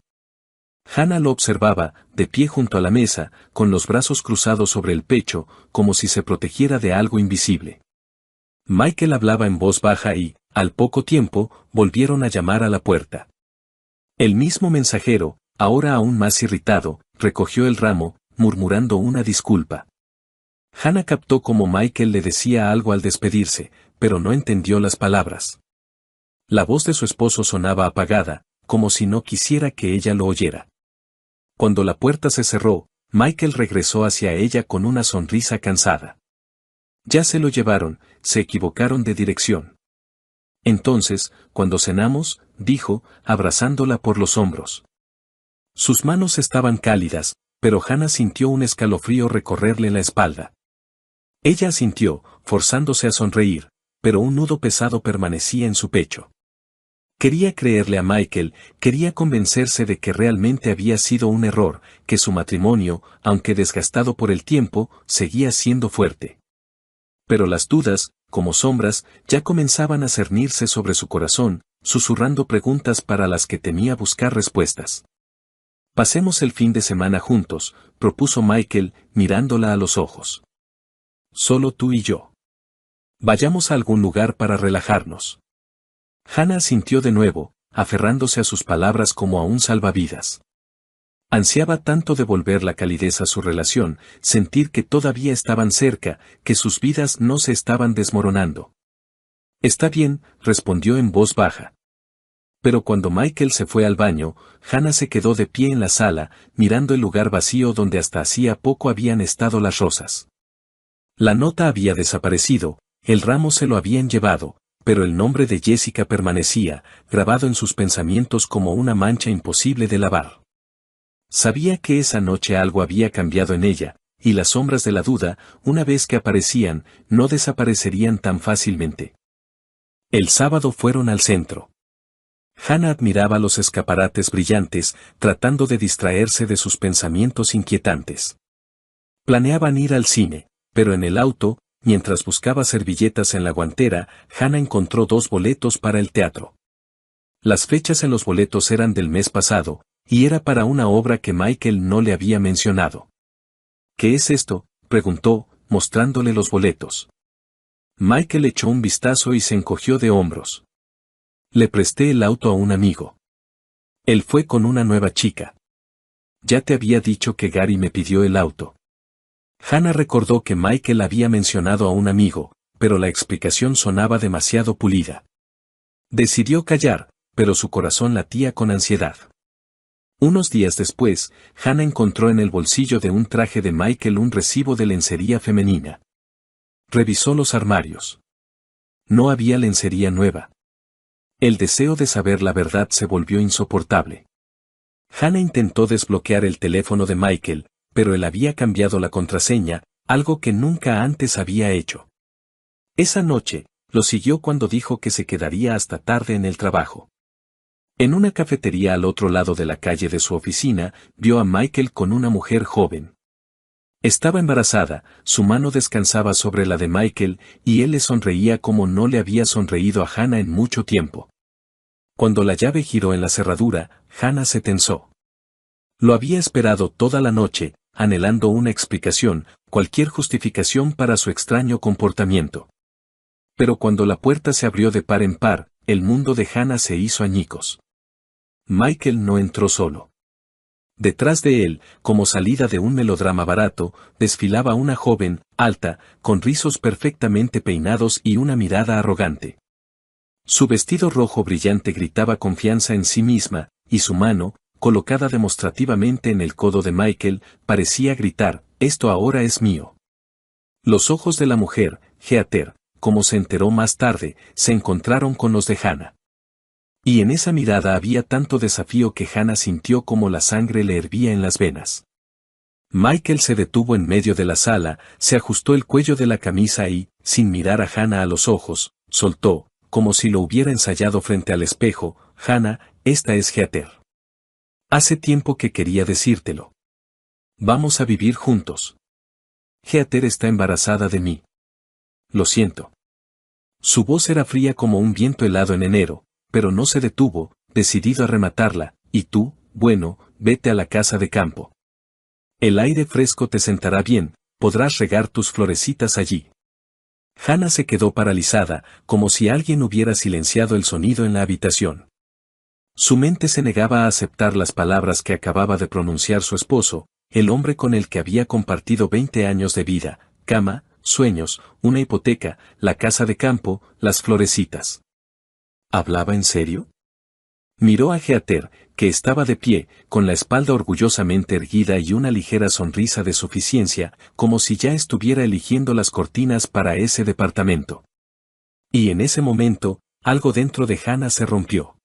Hannah lo observaba, de pie junto a la mesa, con los brazos cruzados sobre el pecho, como si se protegiera de algo invisible. Michael hablaba en voz baja y, al poco tiempo, volvieron a llamar a la puerta. El mismo mensajero, ahora aún más irritado, recogió el ramo, murmurando una disculpa. Hannah captó cómo Michael le decía algo al despedirse, pero no entendió las palabras. La voz de su esposo sonaba apagada, como si no quisiera que ella lo oyera. Cuando la puerta se cerró, Michael regresó hacia ella con una sonrisa cansada. Ya se lo llevaron, se equivocaron de dirección. Entonces, cuando cenamos, dijo, abrazándola por los hombros. Sus manos estaban cálidas, pero Hannah sintió un escalofrío recorrerle la espalda. Ella asintió, forzándose a sonreír, pero un nudo pesado permanecía en su pecho. Quería creerle a Michael, quería convencerse de que realmente había sido un error, que su matrimonio, aunque desgastado por el tiempo, seguía siendo fuerte. Pero las dudas, como sombras, ya comenzaban a cernirse sobre su corazón, susurrando preguntas para las que temía buscar respuestas. Pasemos el fin de semana juntos, propuso Michael, mirándola a los ojos. Solo tú y yo. Vayamos a algún lugar para relajarnos. Hannah asintió de nuevo, aferrándose a sus palabras como a un salvavidas. Ansiaba tanto devolver la calidez a su relación, sentir que todavía estaban cerca, que sus vidas no se estaban desmoronando. Está bien, respondió en voz baja. Pero cuando Michael se fue al baño, Hannah se quedó de pie en la sala, mirando el lugar vacío donde hasta hacía poco habían estado las rosas. La nota había desaparecido, el ramo se lo habían llevado, pero el nombre de Jessica permanecía, grabado en sus pensamientos como una mancha imposible de lavar. Sabía que esa noche algo había cambiado en ella, y las sombras de la duda, una vez que aparecían, no desaparecerían tan fácilmente. El sábado fueron al centro. Hannah admiraba los escaparates brillantes, tratando de distraerse de sus pensamientos inquietantes. Planeaban ir al cine, pero en el auto, mientras buscaba servilletas en la guantera, Hannah encontró 2 boletos para el teatro. Las fechas en los boletos eran del mes pasado, y era para una obra que Michael no le había mencionado. ¿Qué es esto?, preguntó, mostrándole los boletos. Michael echó un vistazo y se encogió de hombros. Le presté el auto a un amigo. Él fue con una nueva chica. Ya te había dicho que Gary me pidió el auto. Hannah recordó que Michael había mencionado a un amigo, pero la explicación sonaba demasiado pulida. Decidió callar, pero su corazón latía con ansiedad. Unos días después, Hannah encontró en el bolsillo de un traje de Michael un recibo de lencería femenina. Revisó los armarios. No había lencería nueva. El deseo de saber la verdad se volvió insoportable. Hannah intentó desbloquear el teléfono de Michael, pero él había cambiado la contraseña, algo que nunca antes había hecho. Esa noche, lo siguió cuando dijo que se quedaría hasta tarde en el trabajo. En una cafetería al otro lado de la calle de su oficina, vio a Michael con una mujer joven. Estaba embarazada, su mano descansaba sobre la de Michael, y él le sonreía como no le había sonreído a Hannah en mucho tiempo. Cuando la llave giró en la cerradura, Hannah se tensó. Lo había esperado toda la noche, anhelando una explicación, cualquier justificación para su extraño comportamiento. Pero cuando la puerta se abrió de par en par, el mundo de Hannah se hizo añicos. Michael no entró solo. Detrás de él, como salida de un melodrama barato, desfilaba una joven, alta, con rizos perfectamente peinados y una mirada arrogante. Su vestido rojo brillante gritaba confianza en sí misma, y su mano, colocada demostrativamente en el codo de Michael, parecía gritar, «Esto ahora es mío». Los ojos de la mujer, Heather, como se enteró más tarde, se encontraron con los de Hannah. Y en esa mirada había tanto desafío que Hannah sintió como la sangre le hervía en las venas. Michael se detuvo en medio de la sala, se ajustó el cuello de la camisa y, sin mirar a Hannah a los ojos, soltó, como si lo hubiera ensayado frente al espejo, «Hannah, esta es Heather». Hace tiempo que quería decírtelo. Vamos a vivir juntos. Heather está embarazada de mí. Lo siento. Su voz era fría como un viento helado en enero, pero no se detuvo, decidido a rematarla, y tú, bueno, vete a la casa de campo. El aire fresco te sentará bien, podrás regar tus florecitas allí. Hannah se quedó paralizada, como si alguien hubiera silenciado el sonido en la habitación. Su mente se negaba a aceptar las palabras que acababa de pronunciar su esposo, el hombre con el que había compartido 20 años de vida, cama, sueños, una hipoteca, la casa de campo, las florecitas. ¿Hablaba en serio? Miró a Heather, que estaba de pie, con la espalda orgullosamente erguida y una ligera sonrisa de suficiencia, como si ya estuviera eligiendo las cortinas para ese departamento. Y en ese momento, algo dentro de Hannah se rompió.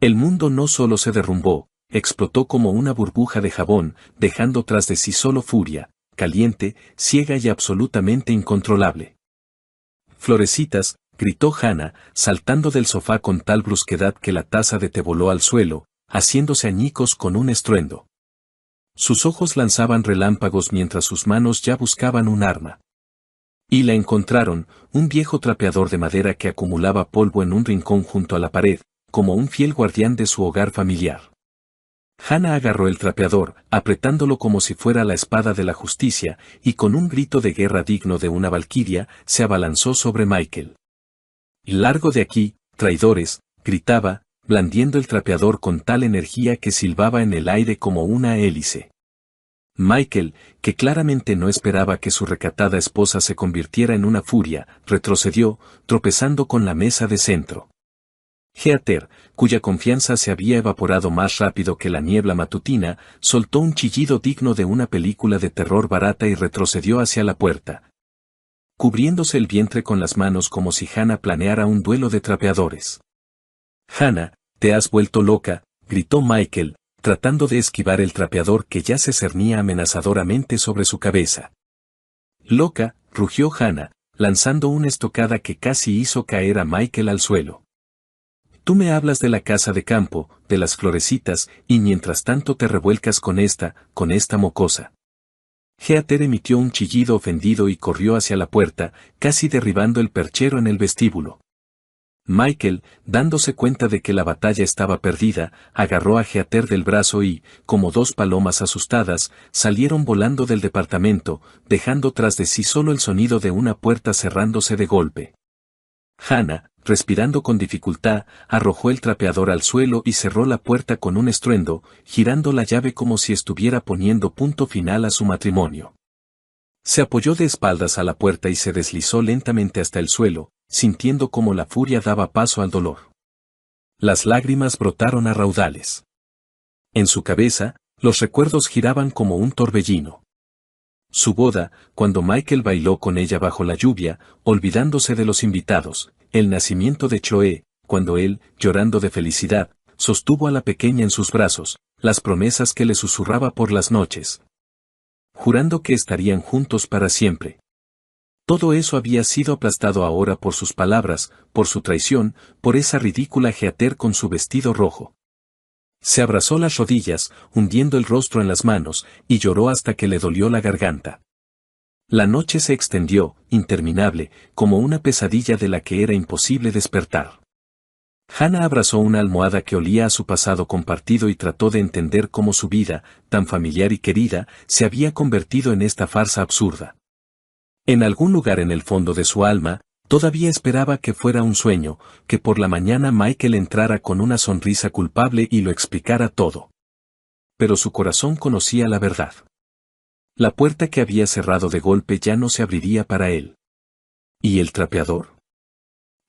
El mundo no solo se derrumbó, explotó como una burbuja de jabón, dejando tras de sí solo furia, caliente, ciega y absolutamente incontrolable. Florecitas, gritó Hannah, saltando del sofá con tal brusquedad que la taza de té voló al suelo, haciéndose añicos con un estruendo. Sus ojos lanzaban relámpagos mientras sus manos ya buscaban un arma. Y la encontraron, un viejo trapeador de madera que acumulaba polvo en un rincón junto a la pared, como un fiel guardián de su hogar familiar. Hannah agarró el trapeador, apretándolo como si fuera la espada de la justicia, y con un grito de guerra digno de una valquiria, se abalanzó sobre Michael. «Largo de aquí, traidores», gritaba, blandiendo el trapeador con tal energía que silbaba en el aire como una hélice. Michael, que claramente no esperaba que su recatada esposa se convirtiera en una furia, retrocedió, tropezando con la mesa de centro. Heather, cuya confianza se había evaporado más rápido que la niebla matutina, soltó un chillido digno de una película de terror barata y retrocedió hacia la puerta, cubriéndose el vientre con las manos como si Hannah planeara un duelo de trapeadores. «Hannah, te has vuelto loca», gritó Michael, tratando de esquivar el trapeador que ya se cernía amenazadoramente sobre su cabeza. «Loca», rugió Hannah, lanzando una estocada que casi hizo caer a Michael al suelo. «Tú me hablas de la casa de campo, de las florecitas, y mientras tanto te revuelcas con esta mocosa». Heather emitió un chillido ofendido y corrió hacia la puerta, casi derribando el perchero en el vestíbulo. Michael, dándose cuenta de que la batalla estaba perdida, agarró a Heather del brazo y, como dos palomas asustadas, salieron volando del departamento, dejando tras de sí solo el sonido de una puerta cerrándose de golpe. Hannah, respirando con dificultad, arrojó el trapeador al suelo y cerró la puerta con un estruendo, girando la llave como si estuviera poniendo punto final a su matrimonio. Se apoyó de espaldas a la puerta y se deslizó lentamente hasta el suelo, sintiendo cómo la furia daba paso al dolor. Las lágrimas brotaron a raudales. En su cabeza, los recuerdos giraban como un torbellino. Su boda, cuando Michael bailó con ella bajo la lluvia, olvidándose de los invitados, el nacimiento de Chloe, cuando él, llorando de felicidad, sostuvo a la pequeña en sus brazos, las promesas que le susurraba por las noches, jurando que estarían juntos para siempre. Todo eso había sido aplastado ahora por sus palabras, por su traición, por esa ridícula Heather con su vestido rojo. Se abrazó las rodillas, hundiendo el rostro en las manos, y lloró hasta que le dolió la garganta. La noche se extendió, interminable, como una pesadilla de la que era imposible despertar. Hannah abrazó una almohada que olía a su pasado compartido y trató de entender cómo su vida, tan familiar y querida, se había convertido en esta farsa absurda. En algún lugar en el fondo de su alma, todavía esperaba que fuera un sueño, que por la mañana Michael entrara con una sonrisa culpable y lo explicara todo. Pero su corazón conocía la verdad. La puerta que había cerrado de golpe ya no se abriría para él. ¿Y el trapeador?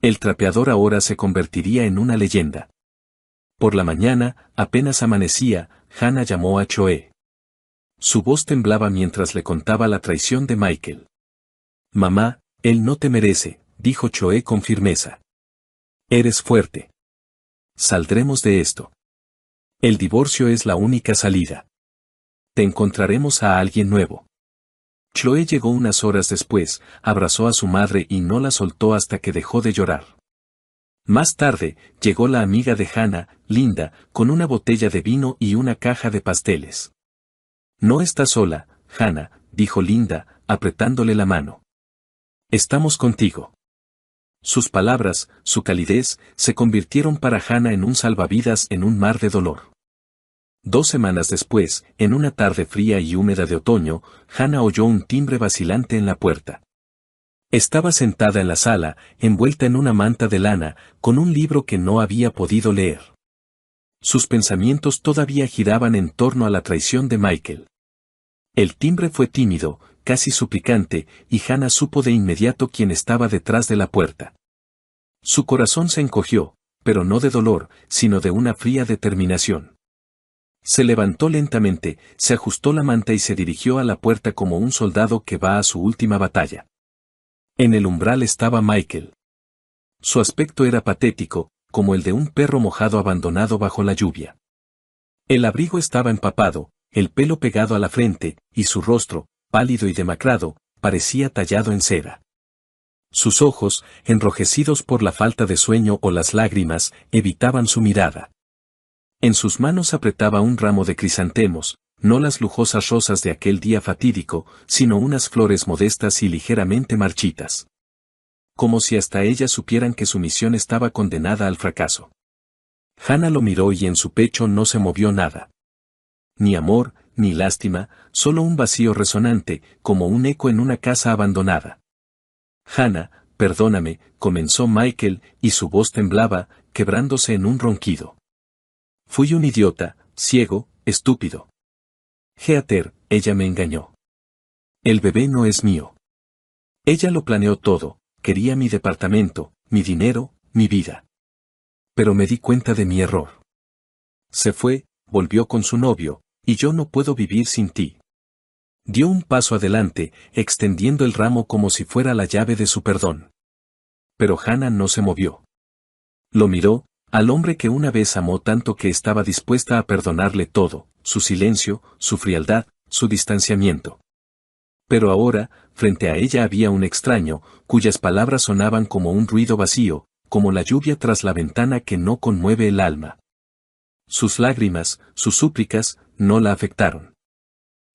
El trapeador ahora se convertiría en una leyenda. Por la mañana, apenas amanecía, Hannah llamó a Chloe. Su voz temblaba mientras le contaba la traición de Michael. «Mamá, él no te merece», dijo Chloe con firmeza. «Eres fuerte. Saldremos de esto. El divorcio es la única salida. Te encontraremos a alguien nuevo». Chloe llegó unas horas después, abrazó a su madre y no la soltó hasta que dejó de llorar. Más tarde, llegó la amiga de Hannah, Linda, con una botella de vino y una caja de pasteles. No estás sola, Hannah, dijo Linda, apretándole la mano. Estamos contigo. Sus palabras, su calidez, se convirtieron para Hannah en un salvavidas en un mar de dolor. 2 semanas después, en una tarde fría y húmeda de otoño, Hannah oyó un timbre vacilante en la puerta. Estaba sentada en la sala, envuelta en una manta de lana, con un libro que no había podido leer. Sus pensamientos todavía giraban en torno a la traición de Michael. El timbre fue tímido, casi suplicante, y Hannah supo de inmediato quién estaba detrás de la puerta. Su corazón se encogió, pero no de dolor, sino de una fría determinación. Se levantó lentamente, se ajustó la manta y se dirigió a la puerta como un soldado que va a su última batalla. En el umbral estaba Michael. Su aspecto era patético, como el de un perro mojado abandonado bajo la lluvia. El abrigo estaba empapado, el pelo pegado a la frente, y su rostro, pálido y demacrado, parecía tallado en cera. Sus ojos, enrojecidos por la falta de sueño o las lágrimas, evitaban su mirada. En sus manos apretaba un ramo de crisantemos, no las lujosas rosas de aquel día fatídico, sino unas flores modestas y ligeramente marchitas. Como si hasta ellas supieran que su misión estaba condenada al fracaso. Hannah lo miró y en su pecho no se movió nada. Ni amor, ni lástima, solo un vacío resonante, como un eco en una casa abandonada. Hannah, perdóname, comenzó Michael, y su voz temblaba, quebrándose en un ronquido. Fui un idiota, ciego, estúpido. Heather, ella me engañó. El bebé no es mío. Ella lo planeó todo, quería mi departamento, mi dinero, mi vida. Pero me di cuenta de mi error. Se fue, volvió con su novio, y yo no puedo vivir sin ti. Dio un paso adelante, extendiendo el ramo como si fuera la llave de su perdón. Pero Hannah no se movió. Lo miró, al hombre que una vez amó tanto que estaba dispuesta a perdonarle todo, su silencio, su frialdad, su distanciamiento. Pero ahora, frente a ella había un extraño, cuyas palabras sonaban como un ruido vacío, como la lluvia tras la ventana que no conmueve el alma. Sus lágrimas, sus súplicas, no la afectaron.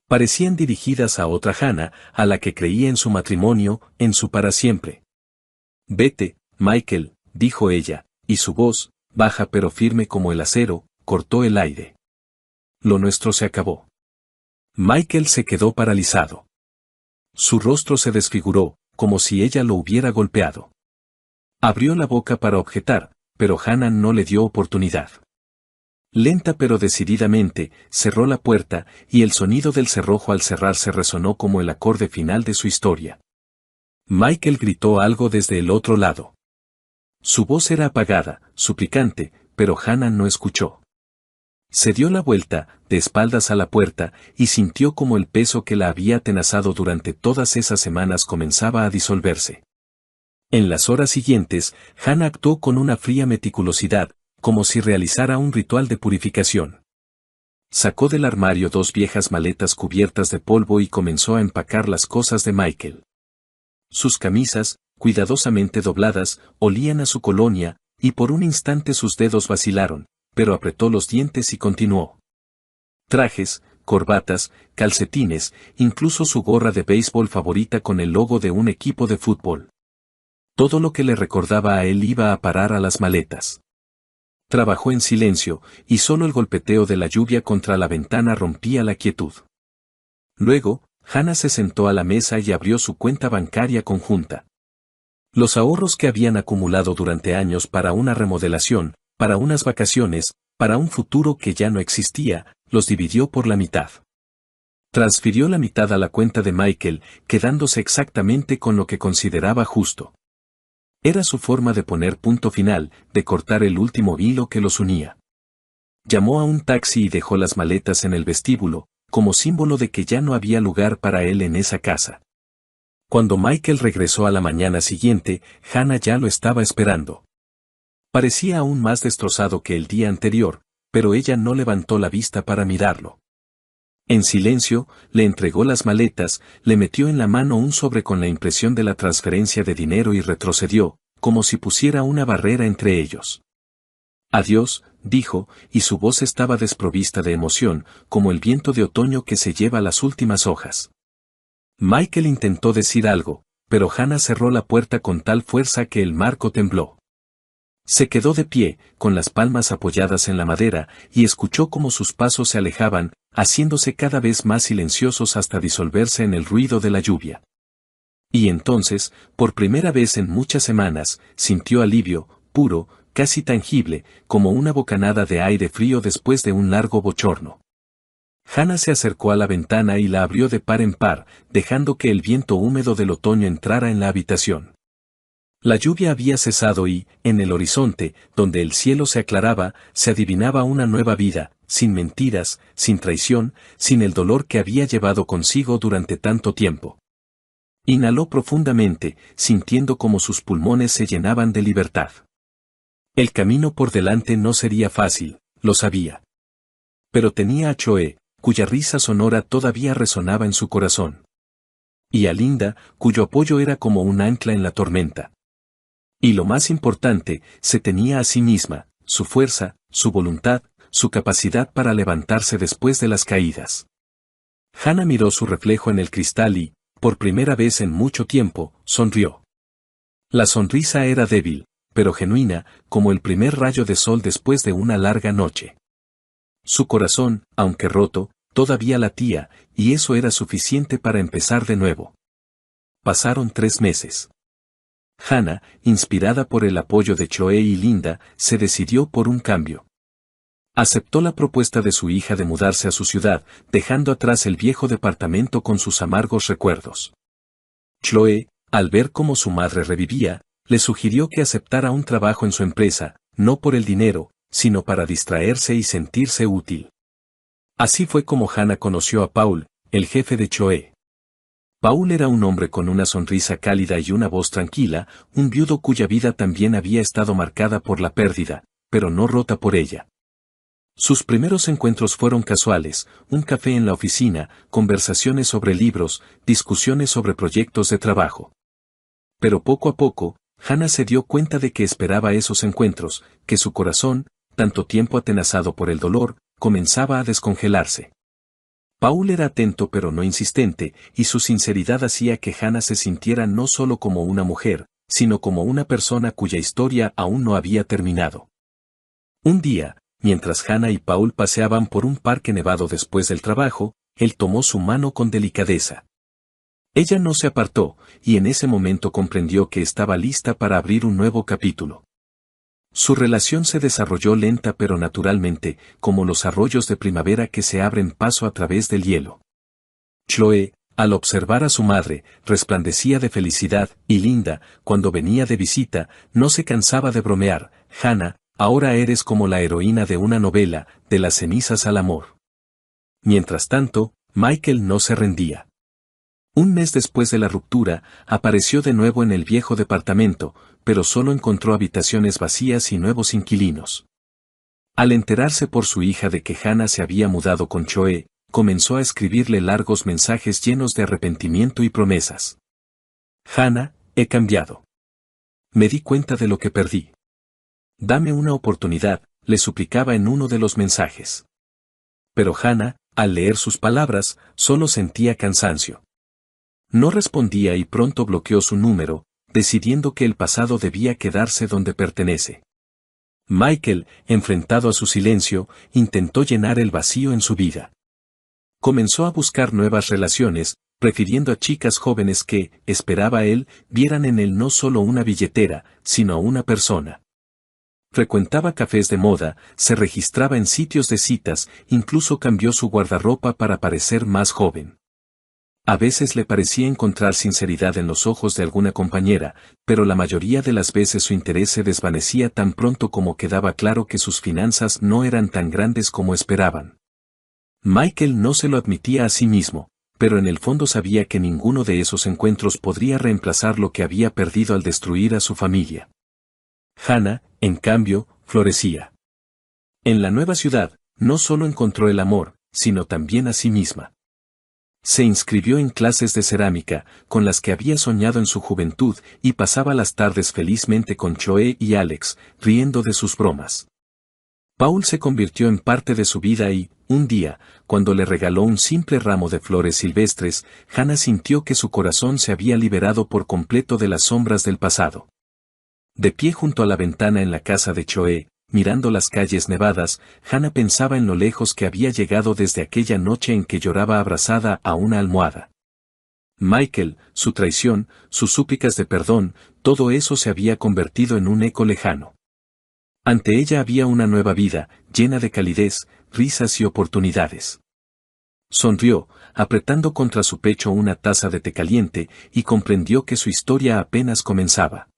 Parecían dirigidas a otra Hannah, a la que creía en su matrimonio, en su para siempre. Vete, Michael, dijo ella, y su voz, baja pero firme como el acero, cortó el aire. Lo nuestro se acabó. Michael se quedó paralizado. Su rostro se desfiguró, como si ella lo hubiera golpeado. Abrió la boca para objetar, pero Hannah no le dio oportunidad. Lenta pero decididamente, cerró la puerta, y el sonido del cerrojo al cerrarse resonó como el acorde final de su historia. Michael gritó algo desde el otro lado. Su voz era apagada, suplicante, pero Hannah no escuchó. Se dio la vuelta, de espaldas a la puerta, y sintió como el peso que la había atenazado durante todas esas semanas comenzaba a disolverse. En las horas siguientes, Hannah actuó con una fría meticulosidad, como si realizara un ritual de purificación. Sacó del armario 2 viejas maletas cubiertas de polvo y comenzó a empacar las cosas de Michael. Sus camisas, cuidadosamente dobladas, olían a su colonia, y por un instante sus dedos vacilaron, pero apretó los dientes y continuó. Trajes, corbatas, calcetines, incluso su gorra de béisbol favorita con el logo de un equipo de fútbol. Todo lo que le recordaba a él iba a parar a las maletas. Trabajó en silencio, y solo el golpeteo de la lluvia contra la ventana rompía la quietud. Luego, Hannah se sentó a la mesa y abrió su cuenta bancaria conjunta. Los ahorros que habían acumulado durante años para una remodelación, para unas vacaciones, para un futuro que ya no existía, los dividió por la mitad. Transfirió la mitad a la cuenta de Michael, quedándose exactamente con lo que consideraba justo. Era su forma de poner punto final, de cortar el último hilo que los unía. Llamó a un taxi y dejó las maletas en el vestíbulo, como símbolo de que ya no había lugar para él en esa casa. Cuando Michael regresó a la mañana siguiente, Hannah ya lo estaba esperando. Parecía aún más destrozado que el día anterior, pero ella no levantó la vista para mirarlo. En silencio, le entregó las maletas, le metió en la mano un sobre con la impresión de la transferencia de dinero y retrocedió, como si pusiera una barrera entre ellos. Adiós, dijo, y su voz estaba desprovista de emoción, como el viento de otoño que se lleva las últimas hojas. Michael intentó decir algo, pero Hannah cerró la puerta con tal fuerza que el marco tembló. Se quedó de pie, con las palmas apoyadas en la madera, y escuchó cómo sus pasos se alejaban, haciéndose cada vez más silenciosos hasta disolverse en el ruido de la lluvia. Y entonces, por primera vez en muchas semanas, sintió alivio, puro, casi tangible, como una bocanada de aire frío después de un largo bochorno. Hannah se acercó a la ventana y la abrió de par en par, dejando que el viento húmedo del otoño entrara en la habitación. La lluvia había cesado y, en el horizonte, donde el cielo se aclaraba, se adivinaba una nueva vida, sin mentiras, sin traición, sin el dolor que había llevado consigo durante tanto tiempo. Inhaló profundamente, sintiendo como sus pulmones se llenaban de libertad. El camino por delante no sería fácil, lo sabía. Pero tenía a Choe, cuya risa sonora todavía resonaba en su corazón. Y a Linda, cuyo apoyo era como un ancla en la tormenta. Y lo más importante, se tenía a sí misma, su fuerza, su voluntad, su capacidad para levantarse después de las caídas. Hannah miró su reflejo en el cristal y, por primera vez en mucho tiempo, sonrió. La sonrisa era débil, pero genuina, como el primer rayo de sol después de una larga noche. Su corazón, aunque roto, todavía latía, y eso era suficiente para empezar de nuevo. Pasaron 3 meses. Hannah, inspirada por el apoyo de Choe y Linda, se decidió por un cambio. Aceptó la propuesta de su hija de mudarse a su ciudad, dejando atrás el viejo departamento con sus amargos recuerdos. Choe, al ver cómo su madre revivía, le sugirió que aceptara un trabajo en su empresa, no por el dinero, sino para distraerse y sentirse útil. Así fue como Hannah conoció a Paul, el jefe de Choe. Paul era un hombre con una sonrisa cálida y una voz tranquila, un viudo cuya vida también había estado marcada por la pérdida, pero no rota por ella. Sus primeros encuentros fueron casuales, un café en la oficina, conversaciones sobre libros, discusiones sobre proyectos de trabajo. Pero poco a poco, Hannah se dio cuenta de que esperaba esos encuentros, que su corazón, tanto tiempo atenazado por el dolor, comenzaba a descongelarse. Paul era atento pero no insistente, y su sinceridad hacía que Hannah se sintiera no solo como una mujer, sino como una persona cuya historia aún no había terminado. Un día, mientras Hannah y Paul paseaban por un parque nevado después del trabajo, él tomó su mano con delicadeza. Ella no se apartó, y en ese momento comprendió que estaba lista para abrir un nuevo capítulo. Su relación se desarrolló lenta pero naturalmente, como los arroyos de primavera que se abren paso a través del hielo. Chloe, al observar a su madre, resplandecía de felicidad, y Linda, cuando venía de visita, no se cansaba de bromear: Hannah, ahora eres como la heroína de una novela, de las cenizas al amor. Mientras tanto, Michael no se rendía. Un mes después de la ruptura, apareció de nuevo en el viejo departamento, pero solo encontró habitaciones vacías y nuevos inquilinos. Al enterarse por su hija de que Hannah se había mudado con Choe, comenzó a escribirle largos mensajes llenos de arrepentimiento y promesas. Hannah, he cambiado. Me di cuenta de lo que perdí. Dame una oportunidad, le suplicaba en uno de los mensajes. Pero Hannah, al leer sus palabras, solo sentía cansancio. No respondía y pronto bloqueó su número, decidiendo que el pasado debía quedarse donde pertenece. Michael, enfrentado a su silencio, intentó llenar el vacío en su vida. Comenzó a buscar nuevas relaciones, prefiriendo a chicas jóvenes que, esperaba él, vieran en él no solo una billetera, sino a una persona. Frecuentaba cafés de moda, se registraba en sitios de citas, incluso cambió su guardarropa para parecer más joven. A veces le parecía encontrar sinceridad en los ojos de alguna compañera, pero la mayoría de las veces su interés se desvanecía tan pronto como quedaba claro que sus finanzas no eran tan grandes como esperaban. Michael no se lo admitía a sí mismo, pero en el fondo sabía que ninguno de esos encuentros podría reemplazar lo que había perdido al destruir a su familia. Hannah, en cambio, florecía. En la nueva ciudad, no solo encontró el amor, sino también a sí misma. Se inscribió en clases de cerámica, con las que había soñado en su juventud, y pasaba las tardes felizmente con Choe y Alex, riendo de sus bromas. Paul se convirtió en parte de su vida y, un día, cuando le regaló un simple ramo de flores silvestres, Hannah sintió que su corazón se había liberado por completo de las sombras del pasado. De pie junto a la ventana en la casa de Choe, mirando las calles nevadas, Hannah pensaba en lo lejos que había llegado desde aquella noche en que lloraba abrazada a una almohada. Michael, su traición, sus súplicas de perdón, todo eso se había convertido en un eco lejano. Ante ella había una nueva vida, llena de calidez, risas y oportunidades. Sonrió, apretando contra su pecho una taza de té caliente, y comprendió que su historia apenas comenzaba.